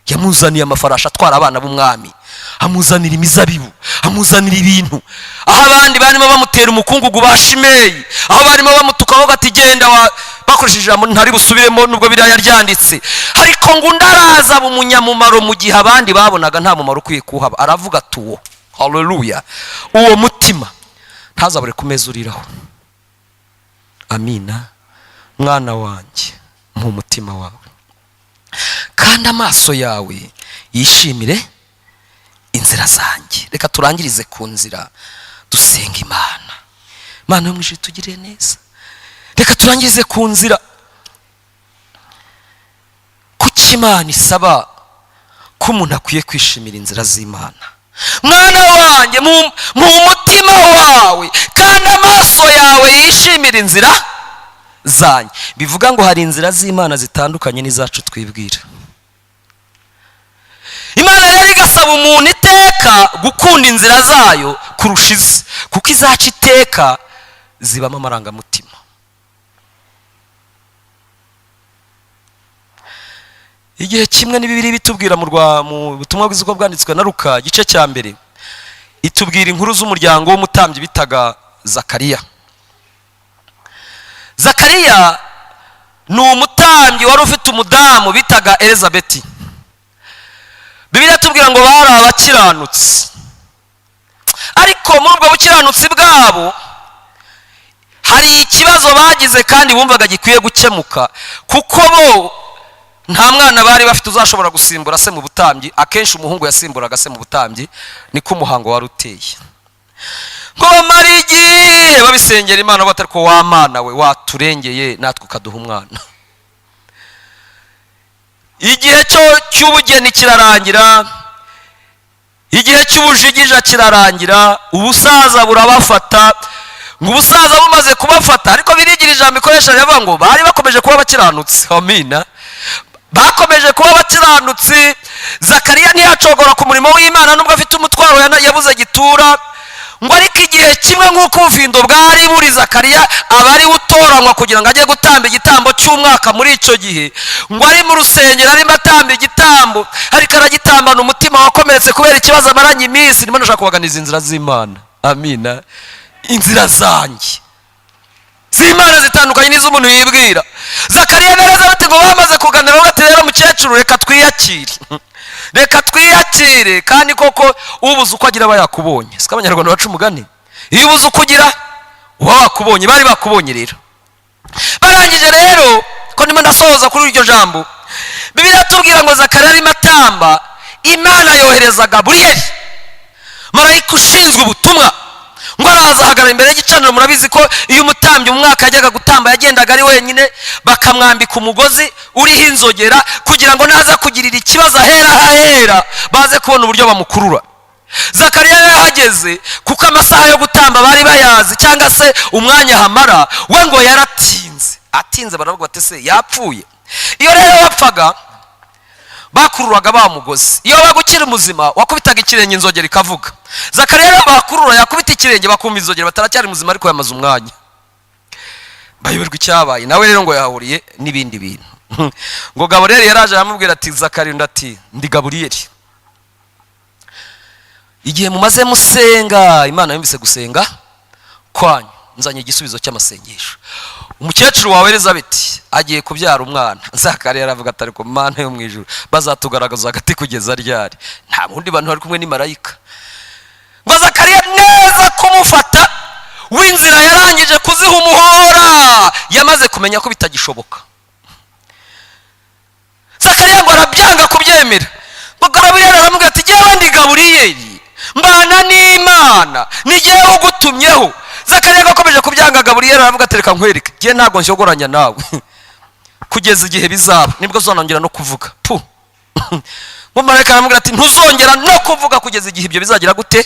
yamuzaniye amafarashi atwara abana b'umwami, amuzanira imizabibu, amuzanira ibintu. Aho abandi barimo bamutera umukungugu ba Shimeyi, aho barimo bamutukaho gati genda bakoresheje ijambo ntari busubiremo nubwo Bibiliya ryanditse. Ariko ngo ndaraza umunyamumaro mu gihe abandi babonaga nta mumaro ukwiye kuhaba. Aravuga ati uwo, haleluya, uwo mutima ntazabure ku meza uriraho. Amina. Mwana wanjye mu mutima wawe kandi amaso yawe yishimire inzira zanjye. Reka turangirize ku nzira dusenga Imana. Imana yo mwijuru tugire neza. Reka turangirize ku nzira kuki Imana isaba ko umuntu akwiye kwishimira inzira z'Imana. mwana wanjye mu mutima wawe, kandi amaso yawe yishimira inzira zanjye. bivuga ngo hari inzira z'Imana zitandukanye n'izacu twibwira. Imana rero igasaba umuntu iteka gukunda inzira zayo kurusha ize, kuko izaca iteka zibamo amarangamutima. Igihe kimwe ni Bibiliya bitubwira mu butumwa bwiza uko bwanditswe na Luka igice cya mbere, itubwira inkuru z'umuryango w'umutambyi bitaga Zakariya. Zakariya ni umutambyi wari ufite umudamu bitaga Elizabeti. Bibiliya tubwira ngo bari abakiranutsi, ariko muri ubwo bukiranutsi bwabo hari ikibazo bagize kandi bumvaga gikwiye gukemuka, kuko bo nta mwana bari bafite uzashobora gusimbura se mu butambyi. Akenshi umuhungu yasimburaga se mu butambyi, niko umuhango wari uteye. ngo bamara igihe babisengera Imana batari ko wa Mana we waturengeye natwe ukaduha umwana. Igihe cy'ubugeni kirarangira, igihe cy'ubujigija kirarangira, ubusaza burabafata. ngo ubusaza bumaze kubafata, ariko birigira ijambo ikoresha rivuga ngo bari bakomeje kuba bakiranutsi. Amina. Bakomeje kuba bakiranutsi. Zakariya ntiyacogora ku murimo w'Imana nubwo afite umutwaro yabuze gitura. ngo ariko igihe kimwe nk'uko ubufindo bwari buri, Zakariya aba ari utoranywa kugira ngo ajye gutamba igitambo cy'umwaka muri icyo gihe. ngo ari mu rusengero arimo atamba igitambo, ariko aragitambana umutima wakomeretse kubera ikibazo amaranye iminsi. Ndimo ndashaka kubaganiza inzira z'Imana. Amina. Inzira zanjye z'Imana zitandukanye n'iz'umuntu yibwira. Zakariya na Elizabeti ngo bamaze kuganira bati rero mukecuru reka twiyakire, reka twiyakire. kandi koko ubuze uko agira aba yakubonye. Siko Abanyarwanda baca umugani, iyo ubuze uko ugira uba wakubonye. bari bakubonye rero. barangije rero ko ndimo ndasohoza kuri iryo jambo, Bibiliya tubwira ngo Zakariya arimo atamba, Imana yohereza Gaburiyeli, marayika ushinzwe ubutumwa. ngo araza ahagarara imbere y'igicaniro. murabizi ko iyo umutambyi umwaka yajyaga gutamba yagendaga ari wenyine, bakamwambika umugozi uriho inzogera kugira ngo naza kugirira ikibazo ahera baze kubona uburyo bamukurura. Zakariya yahageze kuko amasaha yo gutamba bari bayazi, cyangwa se umwanya hamara, we ngo yaratinze. baravuga bati se yapfuye. iyo rero bapfaga bakururaga bamugozi. iyo bagukira muzima wakubitaga ikirenge inzogera ikavuga. Zakariya rero bakurura yakubita ikirenge bakumva inzogera, bataracyari muzima ariko yamaze umwanya. bayoberwa icyabaye. nawe rero ngo yahuriye n'ibindi bintu. ngo Gaburiyeli yaraje aramubwira ati Zakariya, ndi Gaburiyeli, igihe mumaze musenga Imana yumvise gusenga kwanyu, nzanye igisubizo cy'amasengesho. umukecuru wawe Elizabeti agiye kubyara umwana. Zakariya aravuga ati ariko Mana yo mu ijuru, bazatugaragaza hagati kugeza ryari? nta bundi bantu bari kumwe n'imarayika. ngo Zakariya neza kumufata, w'inzira yarangije kuziha umuhora, yamaze kumenya ko bitagishoboka. Zakariya ngo arabyanga kubyemera. ngo Gaburiyeli aramubwira ati jyewe ndi Gaburiyeli, mbana n'Imana, ni jyewe ugutumyeho. Zakariya akomeje kubyanga. Gaburiyeli aravuga ati reka nkwereke, jye ntabwo nshyogoranya nawe kugeza igihe bizaba, nibwo uzanongera no kuvuga. ngo marayika aramubwira ati ntuzongera no kuvuga kugeza igihe ibyo bizagira gute?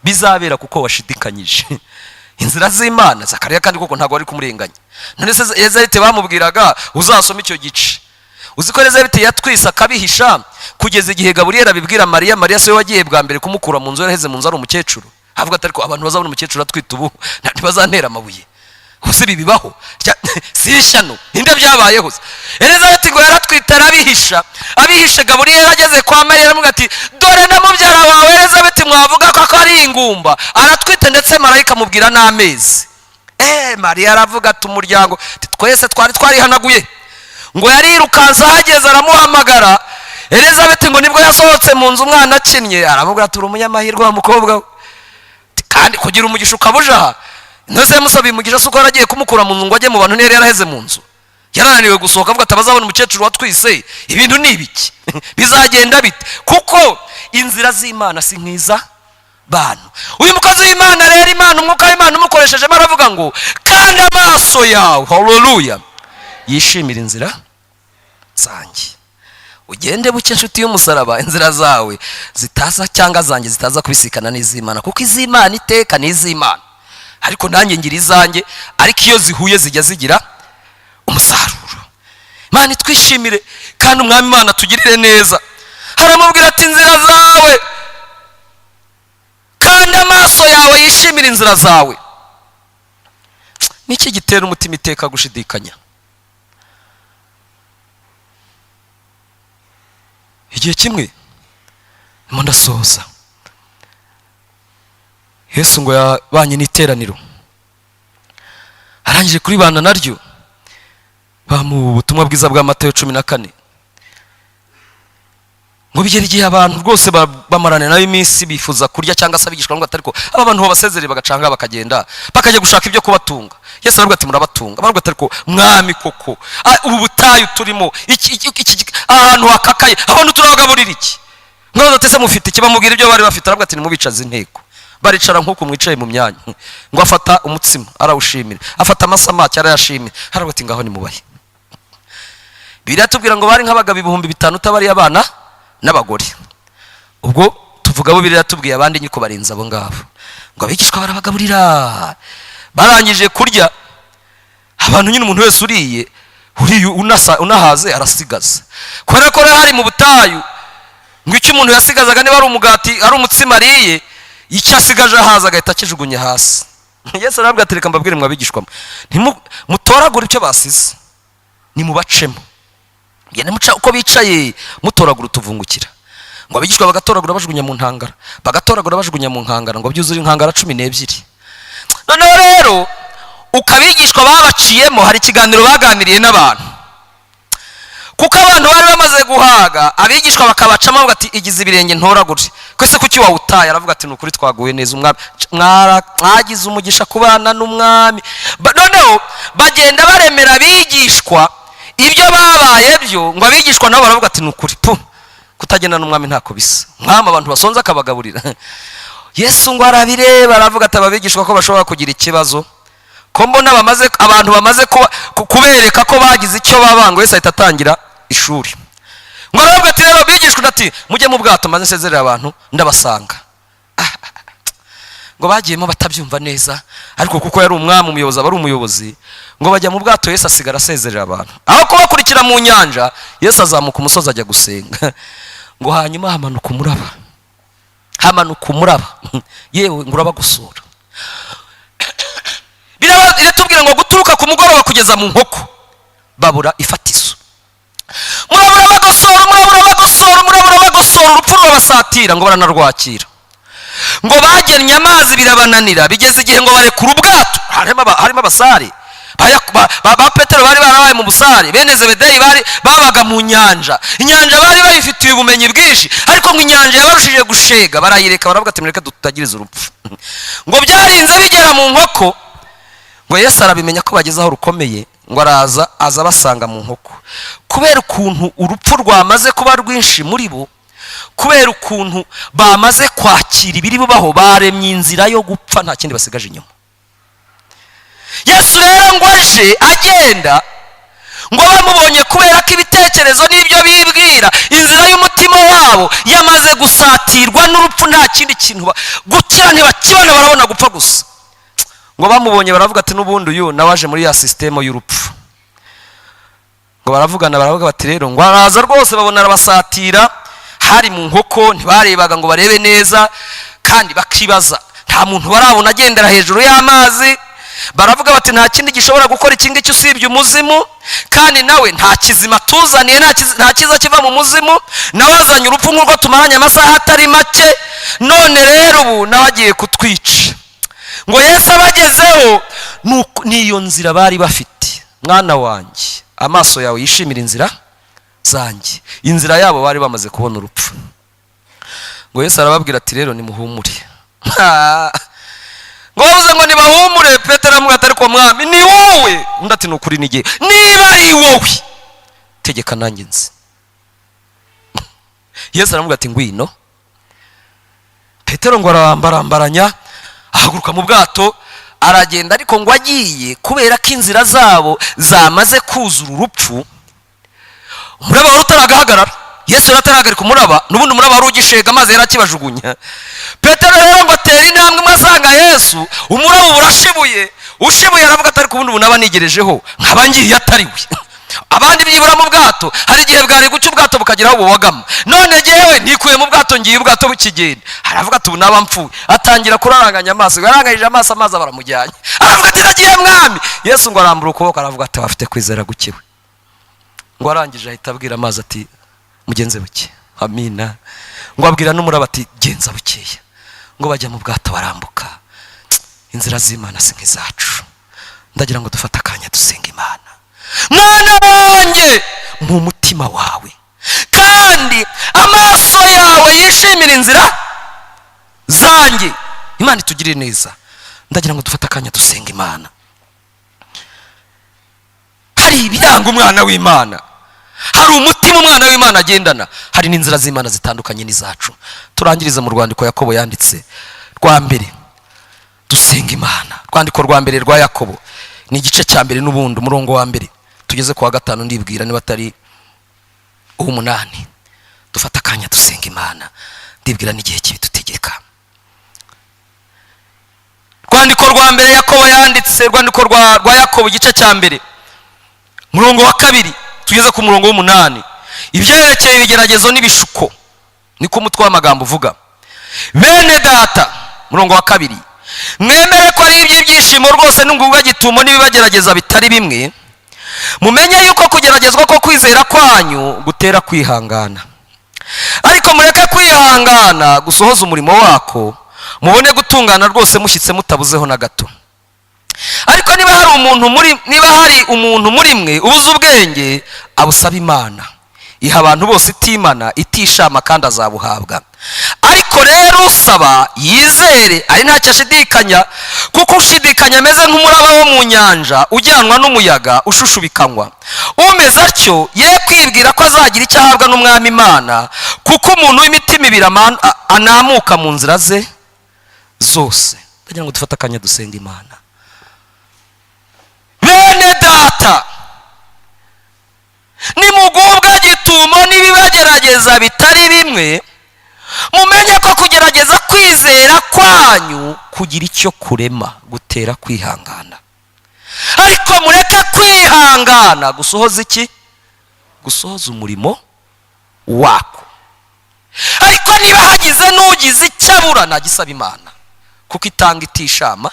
bizabera, kuko washidikanyije inzira z'Imana. Zakariya kandi koko ntabwo ari kumurenganya. none se Elizabeti bamubwiraga, uzasoma icyo gice, uzi ko Elizabeti yatwise akabihisha kugeza igihe Gaburiyeli abibwira Mariya. Mariya se we wagiye bwa mbere kumukura mu nzu, yaraheze mu nzu ari umukecuru. avuga ati ariko abantu bazabona umukecuru atwite ubu ntibazantera amabuye. Ubuse ibi bibaho? si ishyano, ninde byabayeho? Elizabeti ngo yaratwite abihishe Gaburiyeli ageze kwa Mariya aramubwira ati dore na mubyara wawe Elizabeti mwavuga ko ari ingumba, aratwite ndetse marayika amubwira n'amezi. Mariya aravuga ati umuryango twese twarihanaguye. ngo yarirukanse ahageze aramuhamagara. Elizabeti ngo nibwo yasohotse mu nzu umwana akinnye, aramubwira ati uri umunyamahirwe wa mukobwa we, kandi kugira umugisha ukabuja aha. Ntose yamusabiye umugisha se uko yaragiye kumukura mu nzu ngo ajye mu bantu ntiyari yaraheze mu nzu, yarananiwe gusohoka avuga ati abazabona umukecuru watwise ibintu ni ibiki? bizagenda bite? kuko inzira z'Imana si nk'iza bantu. uyu mukozi w'Imana rero, Imana umwuka w'Imana umukoreshejemo aravuga ngo kandi amaso yawe, haleluya, yishimira inzira zanjye. ugende buke nshuti y'umusaraba, inzira zawe zitaza cyangwa zanjye zitaza kubisikana n'iz'Imana, kuko iz'Imana iteka ni iz'Imana, ariko nanjye ngira izanjye, ariko iyo zihuye zijya zigira umusaruro. Imana itwishimire kandi umwami Imana tugirire neza. Haramubwira ati inzira zawe, kandi amaso yawe yishimira inzira zawe. Niki gitera umutima iteka gushidikanya? Igihe kimwe ndimo ndasoza, Yesu ngo yabanye n'iteraniro, arangije kuribana naryo, bamuha ubutumwa bwiza bwa Matayo 14. Ngo bigera igihe abantu rwose bamarana nayo iminsi bifuza kurya cyangwa se abigishwa ngo atariko aba bantu babasezerere bagacanga bakagenda bakajya gushaka ibyo kubatunga. Yesu aravuga ati murabatunga. Baravuga ati ariko mwami koko ubu butayu turimo iki ahantu hakakaye abantu turabagaburira iki? Ngo batese mufite iki? Bamubwira ibyo bari bafite. Aravuga ati nimubicaze inteko. Baricara nk'uko mwicaye mu myanya. Ngo afata umutsima arawushimira, afata amasamaki arayashimira. Aravuga ati ngaho nimubahe. Biratubwira ngo bari nk'abagabo 5,000 utabari abana n'abagore. Ubwo tuvuga bo biratubwiye abandi nyiko barinza abo ngabo. Ngo abigishwa barabagaburira. Barangije kurya, abantu nyine umuntu wese uriye unahaze arasigaza. Kubera ko hari mu butayu ngo icyo umuntu yasigazaga niba ari umugati ari umutsima ariye, icyo asigaje ahaza agahita akijugunye hasi. Yesu arabwira ati reka mbabwire mwabigishwa, mutoragura icyo basize, nimubacemo. Ngene muca uko bicaye mutoragura utuvungukira. Ngo abigishwa bagatoragura bajugunya mu ntangara, bagatoragura bajugunya mu nkangara, ngo byuzure inkangara 12. Noneho rero ukabigishwa babaciyemo, hari ikiganiro baganiriye n'abantu, kuko abantu bari bamaze guhaga, abigishwa bakabacamo bavuga ati igize ibirenge ntoragure, kwese kuki wawutaye? Aravuga ati nukuri twaguye neza, umwami mwagize umugisha kubana n'umwami. Noneho bagenda baremera abigishwa ibyo babaye byo, ngo abigishwa nabo baravuga ati nukuri kutagenda n'umwami ntako bisa, mwami abantu basonza akabagaburira. Yesu ngo arabireba aravuga ati ababigishwa ko bashobora kugira ikibazo, ko mbona abantu bamaze kubereka ko bagize icyo babango. Yesu ahita atangira ishuri. Ngo aravuga ati rero abigishwa ati mujye mu bwato maze nsezerera abantu ndabasanga. Ngo bagiyemo batabyumva neza, ariko kuko yari umwami umuyobozi aba ari umuyobozi, ngo bajya mu bwato. Yesu asigara asezerera abantu. Aho kubakurikira mu nyanja, Yesu azamuka umusozi ajya gusenga. Ngo hanyuma hamanuka umuraba, yewe ngo urabagusura. Biratubwira ngo guturuka ku mugoroba kugeza mu nkoko babura ifatizo. Murabura bagosora, urupfu rurabasatira, ngo baranarwakira. Ngo bagennye amazi birabananira, bigeze igihe ngo barekura ubwato. Harimo abasare ba Petero bari barabaye mu busare, bene Zebedeyi babaga mu nyanja. Inyanja bari bayifitiye ubumenyi bwinshi, ariko ngo inyanja yabarushije gushega, barayireka baravuga ati mureke dutagiriza urupfu. Ngo byarinze bigera mu nkoko, ngo Yesu arabimenya ko bageze aho rukomeye, ngo aza basanga mu nkoko. Kubera ukuntu urupfu rwamaze kuba rwinshi muri bo, kubera ukuntu bamaze kwakira ibiri bubaho, baremye inzira yo gupfa, nta kindi basigaje inyuma. Yesu rero ngo aje agenda, ngo bamubonye kubera ko ibitekerezo n'ibyo bibwira, inzira y'umutima wabo yamaze gusatirwa n'urupfu, nta kindi kintu gukira ntibakibona, barabona gupfa gusa. Ngo bamubonye baravuga ati n'ubundi uyu nawaje muri ya system y'urupfu. Ngo baravugana baravuga bati rero ngo araza rwose, babona arabasatira. Hari mu nkoko, ntibarebaga ngo barebe neza, kandi bakibaza nta muntu barabona agendera hejuru y'amazi. Baravuga bati nta kindi gishobora gukora iki ngiki usibye umuzimu, kandi nawe nta kizima tuzaniye, nta kiza kiva mu muzimu, nawe azanye urupfu nk'uko tumaranye amasaha atari make, none rero ubu nawe agiye kutwica. Ngo Yesu abagezeho niyo nzira bari bafite. Mwana wanjye, amaso yawe yishimira inzira zanjye. Inzira yabo bari bamaze kubona urupfu. Ngo Yesu arababwira ati rero nimuhumure. Ngo bavuze ngo nibahumure, Petero aramubwira ati ariko mwami ni wowe. Undi ati nukuri nigiye, niba ari wowe tegeka nanjye nzi. Yesu aramubwira ati ngwino. Petero ngo arambarambaranya, ahaguruka mu bwato aragenda, ariko ngo agiye kubera ko inzira zabo zamaze kuzura urupfu, umuraba wari utaragahagarara. Yesu yarataragaruka umuraba, n'ubundi umuraba wari ugishega amazi yarakibajugunya. Petero rero ngo atera intambwe imwe asanga Yesu, umuraba urashibuye, ushibuye aravuga ati ariko ubundi naba nigerejeho nkaba ngiye atariwe. Abandi byibura mu bwato, hari igihe bwari guca ubwato bukageraho bubogama, none jyewe nikuye mu bwato ngiye ubwato bukigenda. Aravuga ati ubu naba mpfuye, atangira kuraranganya amaso, yaranganyije amaso, amazi baramujyanye. Aravuga ati nagiye mwami. Yesu ngo arambura ukuboko aravuga ati wafite kwizera gukiwe. Ngo arangije ahita abwira amazi ati mugenze buke. Amina. Ngo abwira n'umuraba ati genza bukeya. Ngo bajya mu bwato barambuka. Inzira z'Imana si nk'izacu. Ndagira ngo dufate akanya dusenga Imana. Mwana wanjye mu mutima wawe, kandi amaso yawe yishimira inzira zanjye. Imana itugirire neza. Ndagira ngo dufate akanya dusenga Imana. Hari ibiranga umwana w'Imana, hari umutima umwana w'Imana agendana, hari n'inzira z'Imana zitandukanye n'izacu. Turangiriza mu rwandiko Yakobo yanditse rwa mbere, dusenga Imana. Rwandiko rwa mbere rwa Yakobo ni igice cya mbere n'ubundi umurongo wa mbere tugeze ku wa gatanu, ndibwira niba atari uw'umunani. Dufata akanya dusenga Imana, ndibwira n'igihe kibidutegeka. Rwandiko rwa mbere Yakobo yanditse, rwandiko rwa Yakobo igice cya mbere murongo wa kabiri tugeze ku murongo w'umunani. Ibyerekeye ibigeragezo n'ibishuko niko umutwe w'amagambo uvuga. Bene data, murongo wa kabiri, mwemere ko ari iby'ibyishimo rwose n'ingubwa gitumo n'ibibagerageza bitari bimwe, mumenye yuko kugeragezwa ko kwizera kwanyu gutera kwihangana. Ariko mureke kwihangana gusohoza umurimo wako, mubone gutungana rwose mushyitse mutabuzeho na gato. Ariko niba hari umuntu muri mwe ubuze ubwenge, abusaba Imana iha abantu bose itimana itishama, kandi azabuhabwa. Ariko rero usaba yizere ari ntacyo ashidikanya, kuko ushidikanya ameze nk'umuraba wo mu nyanja ujyanwa n'umuyaga ushushubikanywa. Umeze atyo ye kwibwira ko azagira icyo ahabwa n'Umwami Imana, kuko umuntu w'imitima ibiri anamuka mu nzira ze zose. Ndagira ngo dufate akanya dusenga Imana. Bene data, nimugubwa gitumo n'ibibagerageza bitari bimwe, mumenye ko kugerageza kwizera kwanyu kugira icyo kurema, gutera kwihangana. Ariko mureke kwihangana gusohoza iki? Gusohoza umurimo wako. Ariko niba hagize n'ugize icyo abura, nagisaba Imana, kuko itanga itishama,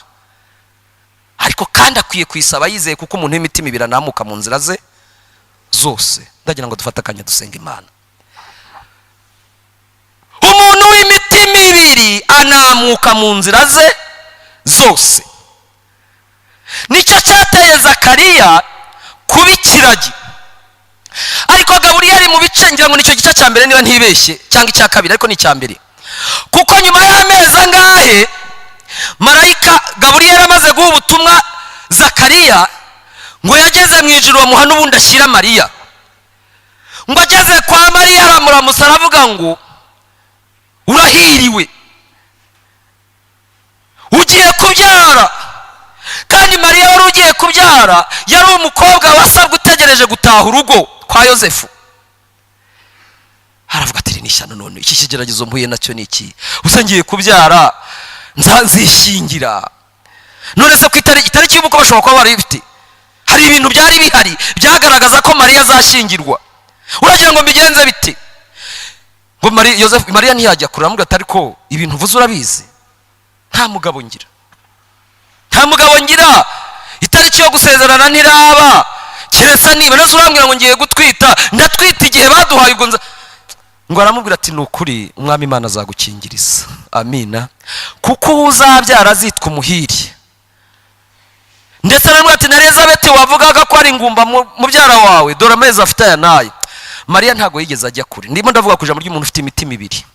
ariko kandi akwiye kwisaba yizeye, kuko umuntu w'imitima ibiri anamuka mu nzira ze zose. Ndagira ngo dufate akanya dusenga Imana. Umuntu w'imitima ibiri anamuka mu nzira ze zose, nicyo cyateye Zakariya kuba ikiragi. Ariko Gaburiyeli mu bice, ngira ngo nicyo gice cya mbere niba ntibeshye, cyangwa icya kabiri, ariko ni icya mbere. Kuko nyuma y'amezi angahe marayika Gaburiyeli amaze guha ubutumwa Zakariya, ngo yageze mu ijuru bamuha n'ubundi ashyira Mariya. Ngo ageze kwa Mariya aramuramusa aravuga ngo urahiriwe, ugiye kubyara. Kandi Mariya wari ugiye kubyara yari umukobwa wasabwe utegereje gutaha urugo kwa Yosefu. Aravuga ati ni ishyano, none iki kigeragezo mpuye nacyo ni iki? Usa ngiye kubyara nzishingira, none se ku itariki y'ubukwe bashobora kuba bari bifite, hari ibintu byari bihari byagaragaza ko Mariya azashyingirwa. Uragira ngo mbigenze bite? Ngo Mariya ntiyajya kure, aramubwira ati ariko ibintu uvuze urabizi, nta mugabo ngira, itariki yo gusezerana ntiraba, keretse niba neza urambwira ngo ngiye gutwita, ndatwita igihe baduhaye ubwo ngo aramubwira ati ni ukuri Umwami Imana azagukingiriza. Amina. Kuko uzabyara azitwa umuhiri. Ndetse aramubwira ati na Elizabeti wavugaga ko ari ingumba mubyara wawe, dore amezi afite aya nayo. Mariya ntago yigeze ajya kure. Ndimo ndavuga ku ijambo ry'umuntu ufite imitima ibiri.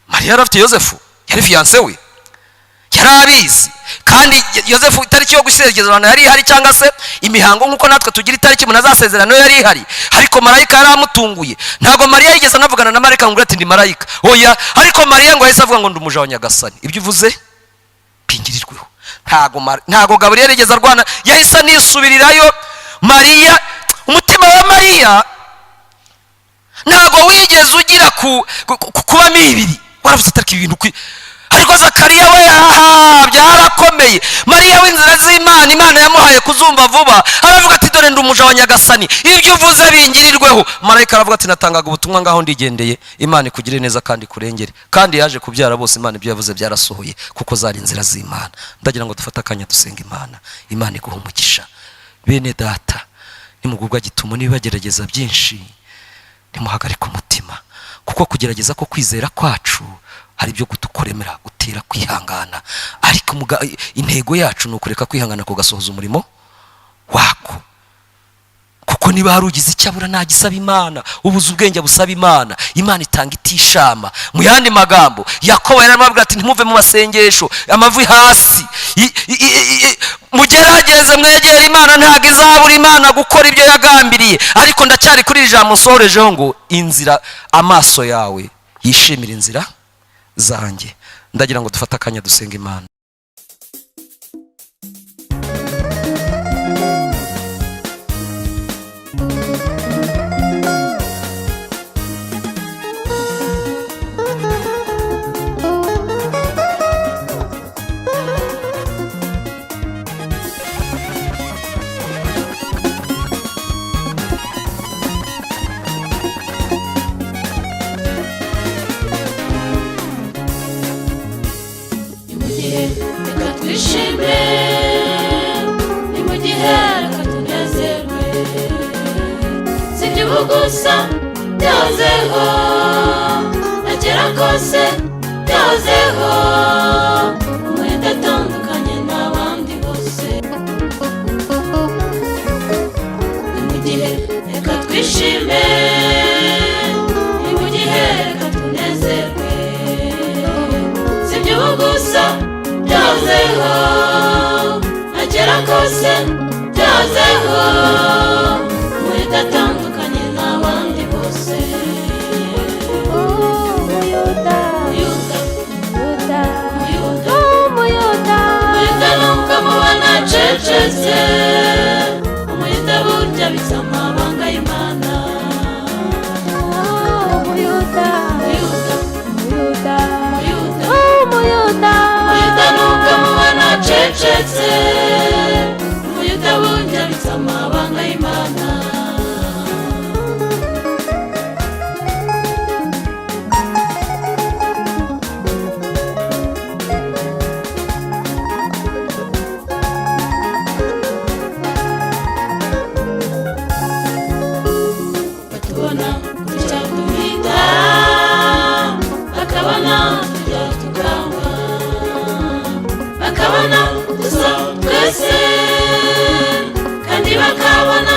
Mariya yari afite Yosefu, yari fiancé we, yari abizi. Kandi Yosefu itariki yo gusezerana yari ihari, cyangwa se imihango nk'uko natwe tugira itariki umuntu azasezerana yari ihari. Ariko marayika yari amutunguye. Ntago Mariya yigeze anavugana na marayika ngo ati ndi marayika, oya. Ariko Mariya ngo yahise avuga ngo ndi umuja wa Nyagasani. Ibyo uvuze pingirirweho. Ntago Gaburiyeli yigeze arwana, yahise anisubirirayo. Mariya, umutima wa Mariya ntabwo wigeze ugira kubamo ibiri. waravuze atari ibintu ariko Zakariya we byarakomeye. Mariya w'inzira z'Imana, Imana yamuhaye kuzumva vuba, aravuga ati dore ndi umuja wa Nyagasani, ibyo uvuze bingirirweho. Marayika aravuga ati natangaga ubutumwa ngaho ndigendeye, Imana ikugire neza kandi kurengere. Kandi yaje kubyara bose, Imana ibyo yavuze byarasohoye kuko zari inzira z'Imana. Ndagira ngo dufate akanya dusenga Imana. Imana iguha umugisha. Bene data, nimugubwa gitumo nibagerageza byinshi, nimuhagarike umutima, kuko kugerageza ko kwizera kwacu hari byo kutukoremera gutera kwihangana, ariko intego yacu ni ukureka kwihangana kugasohoza umurimo wako. kuko niba hari ugize icyabura nagisaba Imana, ubuze ubwenge busaba Imana, Imana itanga itishama. Mu yandi magambo Yakobo yaramubwira ati ntimuve mu masengesho amavi hasi, mugerageze mwegere Imana, ntago izabura Imana gukora ibyo yagambiriye. Ariko ndacyari kuri ijambo nsorejeho ngo inzira, amaso yawe yishimira inzira zanjye. Ndagira ngo dufate akanya dusenga Imana.
Gusa byazeho agera kose byazeho umwenda atandukanye n'abandi bose. Ni mu gihe reka twishime, ni mu gihe reka tunezerwe. Si iby'ubu gusa byazeho agera kose byazeho umwenda atandukanye n'abandi bose. Umuyuda ntukamubona acecetse, umuyuda burya bisa amabanga y'Imana. Umuyuda ntukamubona acecetse, umuyuda burya bisa amabanga y'Imana. Kandi bakabona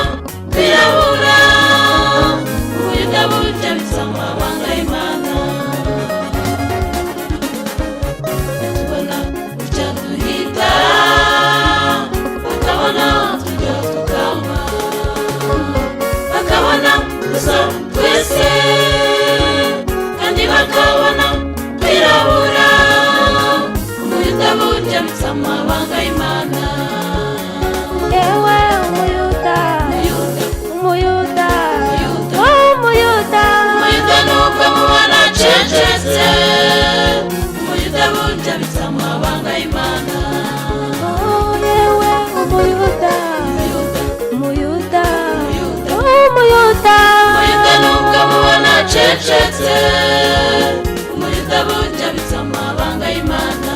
kwirabura, umuyuda burya bisa amabanga y'Imana. Batubona gutya duhita, bakabona tujya tukanywa, bakabona gusa twese, kandi bakabona kwirabura, umuyuda burya bisa amabanga y'Imana. Acecetse, umuyuda burya bisa amabanga y'Imana. Umuyuda ntukamubona acecetse, umuyuda burya bisa amabanga y'Imana.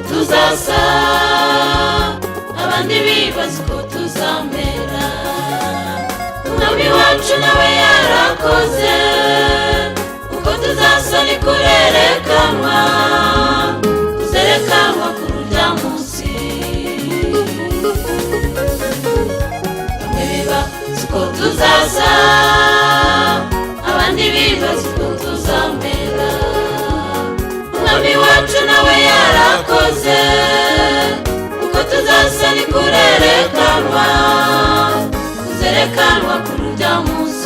Tuzasa, abandi bibaza uko tuzamera. Umwami wacu nawe yarakoze, uko tuzasa ni kurerekanwa, kuzerekanwa kuri urya munsi. Bamwe bibaza uko tuzasa, abandi bibaza uko tuzamera. Umwami wacu nawe yarakoze, uko tuzasa ni kurerekanwa, kuzerekanwa kuri urya munsi